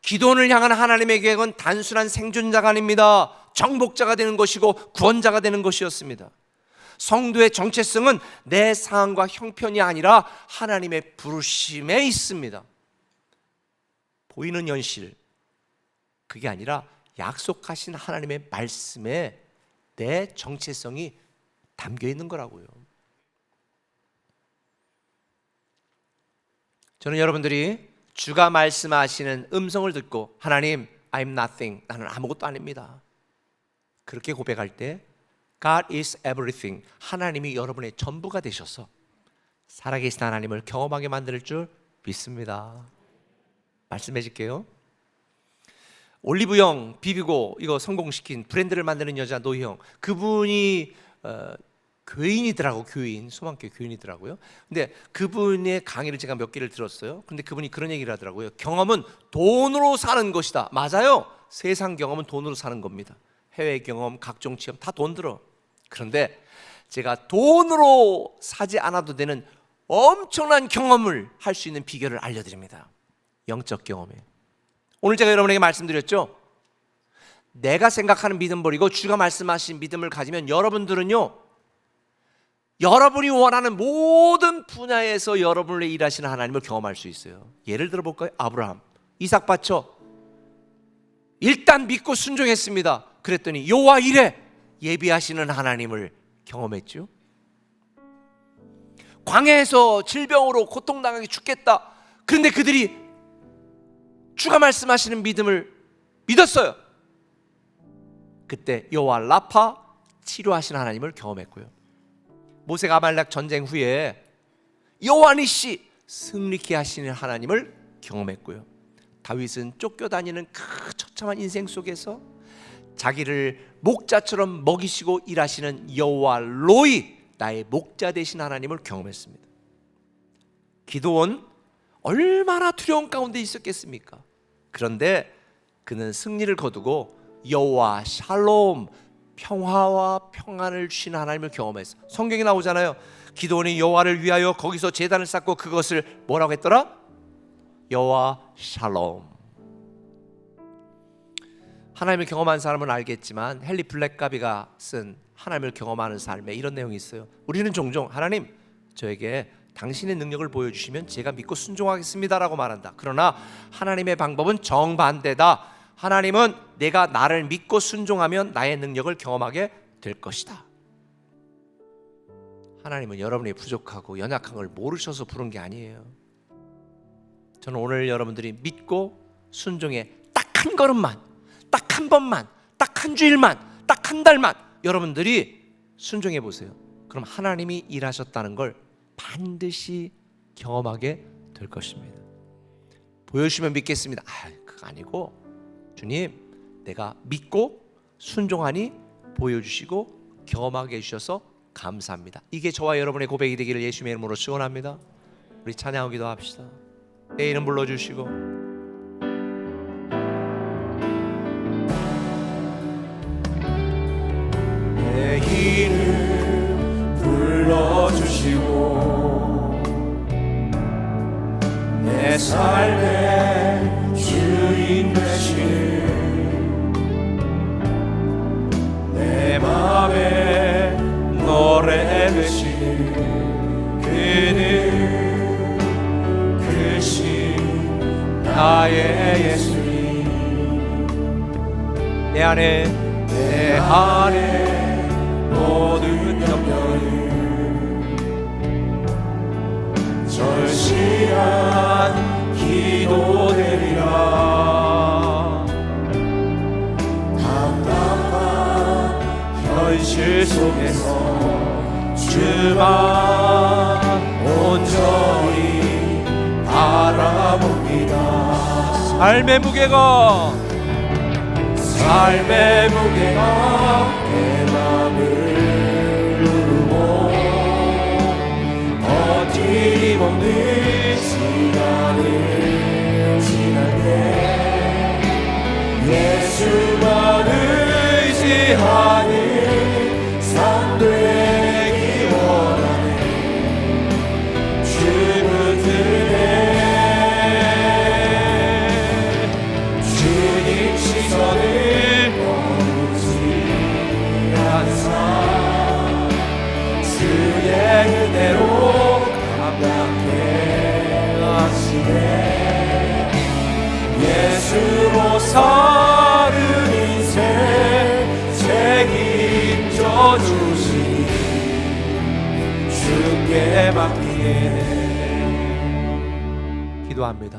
기도원을 향한 하나님의 계획은 단순한 생존자가 아닙니다. 정복자가 되는 것이고 구원자가 되는 것이었습니다. 성도의 정체성은 내 상황과 형편이 아니라 하나님의 부르심에 있습니다. 보이는 현실, 그게 아니라 약속하신 하나님의 말씀에 내 정체성이 담겨 있는 거라고요. 저는 여러분들이 주가 말씀하시는 음성을 듣고 하나님, I'm nothing, 나는 아무것도 아닙니다, 그렇게 고백할 때 God is everything, 하나님이 여러분의 전부가 되셔서 살아계신 하나님을 경험하게 만들 줄 믿습니다. 말씀해 줄게요. 올리브영 비비고 이거 성공시킨 브랜드를 만드는 여자 노희영, 그분이 교인이더라고. 교인, 소망교회 교인이더라고요. 근데 그분의 강의를 제가 몇 개를 들었어요. 근데 그분이 그런 얘기를 하더라고요. 경험은 돈으로 사는 것이다. 맞아요. 세상 경험은 돈으로 사는 겁니다. 해외 경험, 각종 체험 다 돈 들어. 그런데 제가 돈으로 사지 않아도 되는 엄청난 경험을 할 수 있는 비결을 알려드립니다. 영적 경험이에요. 오늘 제가 여러분에게 말씀드렸죠. 내가 생각하는 믿음 버리고 주가 말씀하신 믿음을 가지면 여러분들은요, 여러분이 원하는 모든 분야에서 여러분을 일하시는 하나님을 경험할 수 있어요. 예를 들어 볼까요? 아브라함, 이삭 바쳐 일단 믿고 순종했습니다. 그랬더니 여호와 이레, 예비하시는 하나님을 경험했죠. 광야에서 질병으로 고통당하게 죽겠다. 그런데 그들이 주가 말씀하시는 믿음을 믿었어요. 그때 여호와 라파, 치료하시는 하나님을 경험했고요. 모세가 아말렉 전쟁 후에 여호와 니시, 승리케 하시는 하나님을 경험했고요. 다윗은 쫓겨다니는 그 처참한 인생 속에서 자기를 목자처럼 먹이시고 일하시는 여호와 로이, 나의 목자 되신 하나님을 경험했습니다. 기도원 얼마나 두려움 가운데 있었겠습니까? 그런데 그는 승리를 거두고 여호와 샬롬, 평화와 평안을 주시는 하나님을 경험했어. 성경에 나오잖아요. 기드온이 여호와를 위하여 거기서 제단을 쌓고 그것을 뭐라고 했더라? 여호와 샬롬. 하나님을 경험한 사람은 알겠지만 헨리 블랙가비가 쓴 하나님을 경험하는 삶에 이런 내용이 있어요. 우리는 종종 하나님, 저에게 당신의 능력을 보여주시면 제가 믿고 순종하겠습니다라고 말한다. 그러나 하나님의 방법은 정반대다. 하나님은 내가 나를 믿고 순종하면 나의 능력을 경험하게 될 것이다. 하나님은 여러분이 부족하고 연약한 걸 모르셔서 부른 게 아니에요. 저는 오늘 여러분들이 믿고 순종에 딱 한 걸음만, 딱 한 번만, 딱 한 주일만, 딱 한 달만 여러분들이 순종해 보세요. 그럼 하나님이 일하셨다는 걸 반드시 경험하게 될 것입니다. 보여주시면 믿겠습니다. 그거 아니고 주님, 내가 믿고 순종하니 보여주시고 경험하게 해주셔서 감사합니다. 이게 저와 여러분의 고백이 되기를 예수님의 이름으로 축원합니다. 우리 찬양하고 기도합시다. 내 이름 불러주시고 내 이름 불러주시고 내 삶의 주인 되시는 내 맘에 노래 되시는 그는 크신 나의 예수님 내 안에 모든 염려를 절실한 기도되리라. 답답한 현실 속에서 주만 온전히 바라봅니다. 삶의 무게가 내 맘을 누르고 버팀 없는 시간을 지날 때 예수만 의지하는 삶 되기 원하네. 주 붙들네. 주님 시선을 그의 은혜로 감당해 하시네. 예수로 사는 인생 책임져 주시니 주께 맡기네. 기도합니다.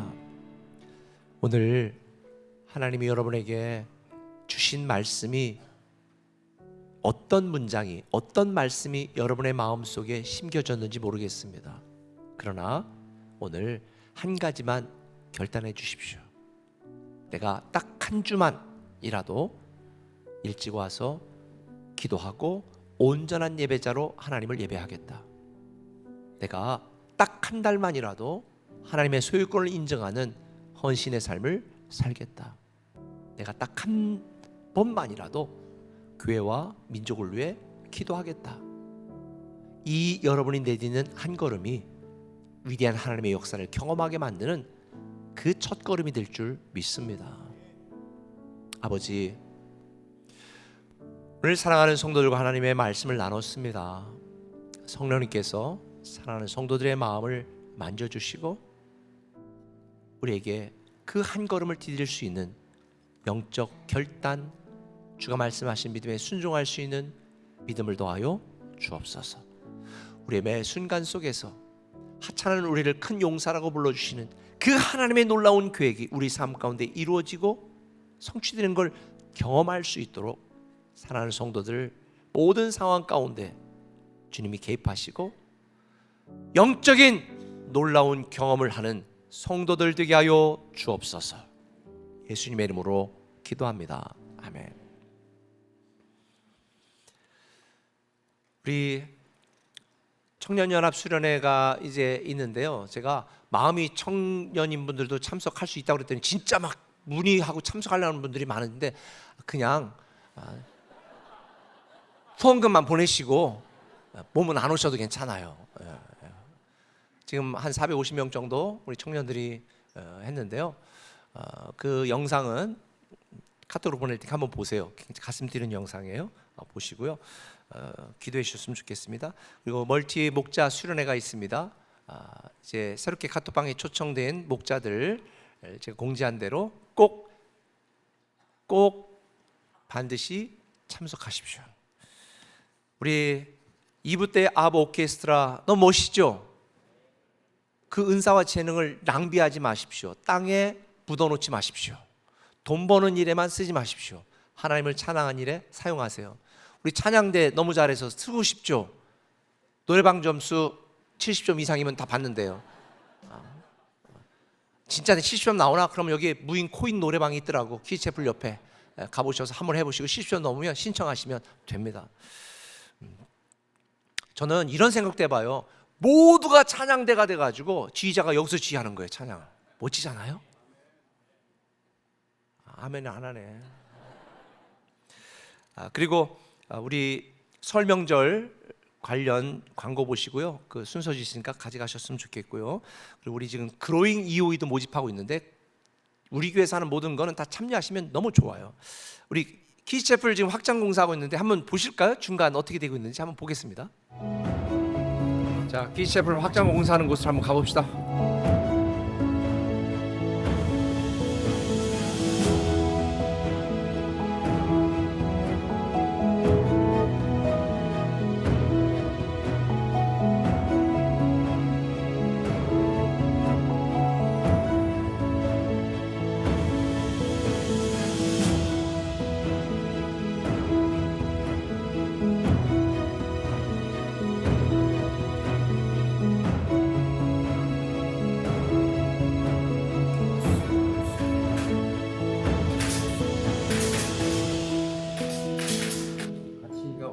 오늘 하나님이 여러분에게 주신 말씀이 어떤 문장이, 어떤 말씀이 여러분의 마음속에 심겨졌는지 모르겠습니다. 그러나 오늘 한 가지만 결단해 주십시오. 내가 딱 한 주만이라도 일찍 와서 기도하고 온전한 예배자로 하나님을 예배하겠다. 내가 딱 한 달만이라도 하나님의 소유권을 인정하는 헌신의 삶을 살겠다. 내가 딱 한 번만이라도 교회와 민족을 위해 기도하겠다. 이 여러분이 내딛는 한 걸음이 위대한 하나님의 역사를 경험하게 만드는 그 첫 걸음이 될 줄 믿습니다. 아버지, 오늘 사랑하는 성도들과 하나님의 말씀을 나눴습니다. 성령님께서 사랑하는 성도들의 마음을 만져주시고 우리에게 그 한 걸음을 디딜 수 있는 영적 결단, 주가 말씀하신 믿음에 순종할 수 있는 믿음을 더하여 주옵소서. 우리의 매 순간 속에서 하찮은 우리를 큰 용사라고 불러주시는 그 하나님의 놀라운 계획이 우리 삶 가운데 이루어지고 성취되는 걸 경험할 수 있도록 사랑하는 성도들 모든 상황 가운데 주님이 개입하시고 영적인 놀라운 경험을 하는 성도들 되게 하여 주옵소서. 예수님의 이름으로 기도합니다. 아멘. 우리 청년연합 수련회가 이제 있는데요. 제가 마음이 청년인 분들도 참석할 수 있다고 그랬더니 진짜 막 문의하고 참석하려는 분들이 많은데 그냥 후원금만 보내시고 몸은 안 오셔도 괜찮아요. 지금 한 450명 정도 우리 청년들이 했는데요. 그 영상은 카톡으로 보낼 테니까 한번 보세요. 가슴 뛰는 영상이에요. 보시고요. 기도해 주셨으면 좋겠습니다. 그리고 멀티 목자 수련회가 있습니다. 이제 새롭게 카톡방에 초청된 목자들 제가 공지한 대로 꼭 반드시 참석하십시오. 우리 2부 때 아부 오케스트라 너무 멋있죠? 그 은사와 재능을 낭비하지 마십시오. 땅에 묻어놓지 마십시오. 돈 버는 일에만 쓰지 마십시오. 하나님을 찬양하는 일에 사용하세요. 우리 찬양대 너무 잘해서 쓰고 싶죠? 노래방 점수 70점 이상이면 다 받는데요. 진짜 70점 나오나? 그러면 여기 무인 코인 노래방이 있더라고. 키즈채플 옆에 가보셔서 한번 해보시고 70점 넘으면 신청하시면 됩니다. 저는 이런 생각도 해봐요. 모두가 찬양대가 돼가지고 지휘자가 여기서 지휘하는 거예요. 찬양 멋지잖아요? 아멘은 안 하네. 그리고 우리 설 명절 관련 광고 보시고요. 그 순서 주시니까 가져가셨으면 좋겠고요. 그리고 우리 지금 그로잉 EOE도 모집하고 있는데 우리 교회에서 하는 모든 거는 다 참여하시면 너무 좋아요. 우리 키즈채플 지금 확장 공사하고 있는데 한번 보실까요? 중간 어떻게 되고 있는지 한번 보겠습니다. 자, 키즈채플 확장 공사하는 곳을 한번 가봅시다.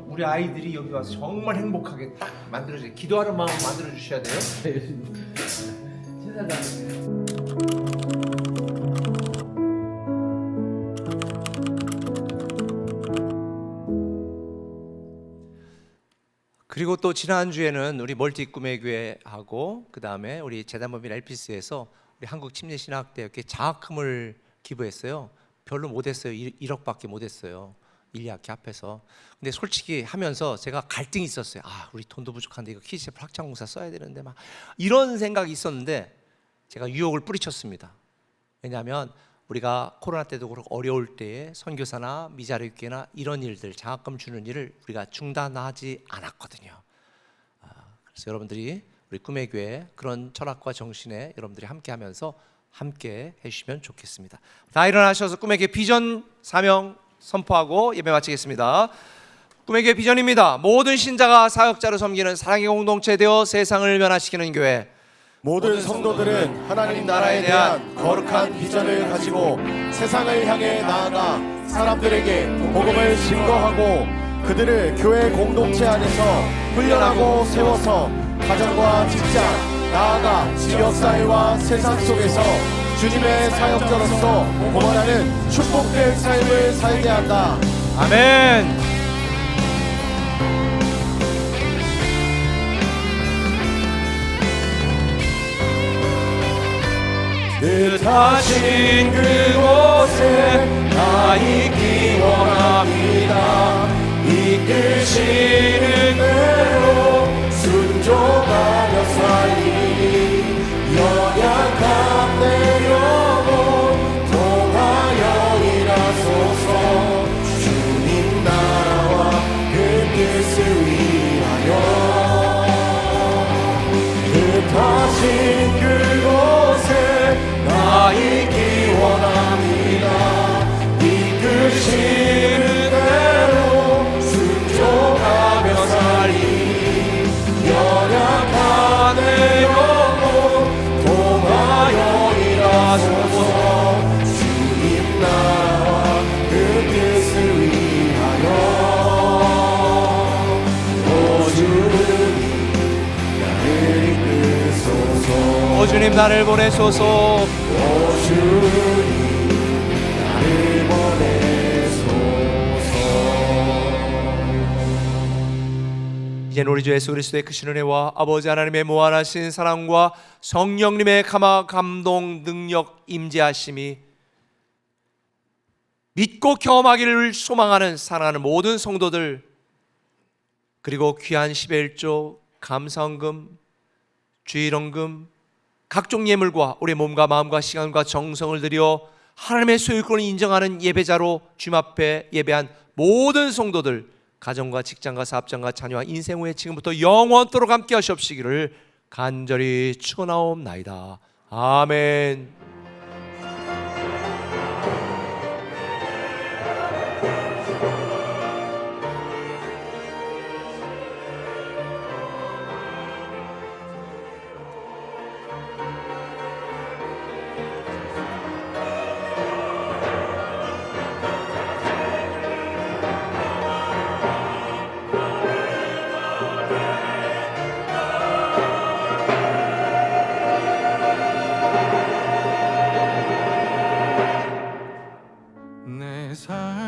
우리 아이들이 여기 와서 정말 행복하게 딱 만들어져요. 기도하는 마음 만들어 주셔야 돼요. 그리고 또 지난주에는 우리 멀티 꿈의 교회하고 그 다음에 우리 재단법인 LPS에서 우리 한국침례신학대학교에 장학금을 기부했어요. 별로 못했어요. 1억밖에 못했어요. 일리학기 앞에서. 근데 솔직히 하면서 제가 갈등이 있었어요. 우리 돈도 부족한데 이거 키즈채플 확장공사 써야 되는데 막 이런 생각이 있었는데 제가 유혹을 뿌리쳤습니다. 왜냐하면 우리가 코로나 때도 그렇고 어려울 때에 선교사나 미자립교회나 이런 일들 장학금 주는 일을 우리가 중단하지 않았거든요. 그래서 여러분들이 우리 꿈의 교회 그런 철학과 정신에 여러분들이 함께하면서 함께 해주시면 좋겠습니다. 다 일어나셔서 꿈의 교회 비전 사명 선포하고 예배 마치겠습니다. 꿈의 교회 비전입니다. 모든 신자가 사역자로 섬기는 사랑의 공동체 되어 세상을 변화시키는 교회. 모든 성도들은 하나님 나라에 대한 거룩한 비전을 가지고 세상을 향해 나아가 사람들에게 복음을 증거하고 그들을 교회 공동체 안에서 훈련하고 세워서 가정과 직장, 나아가 지역사회와 세상 속에서 주님의 사역자로서 공헌하는 축복된 삶을 살게 한다. 아멘. 뜻하신 그곳에 나 있기 원합니다. 이끄시는 대로 순종하며 살리 연약한 내 영혼 통하여 일하소서. 주님 나라와 그 뜻을 위하여 뜻하신 그곳에 나 있기 원합니다. 이끄시는 대로 순종하며 살리 연약한 내 영혼 통하여 일하소서. 주님 나라와 그 뜻을 위하여 오 주님 나를 이끄소서. 오 주님 나를 보내소서. 오 주님 이제는 우리 주 예수 그리스도의 크신 은혜와 아버지 하나님의 무한하신 사랑과 성령님의 감동 능력 임재하심이 믿고 경험하기를 소망하는 사랑하는 모든 성도들, 그리고 귀한 11조 감사헌금, 주일헌금, 각종 예물과 우리의 몸과 마음과 시간과 정성을 들여 하나님의 소유권을 인정하는 예배자로 주님 앞에 예배한 모든 성도들, 가정과 직장과 사업장과 자녀와 인생 후에 지금부터 영원토록 함께 하시옵시기를 간절히 축원하옵나이다. 아멘.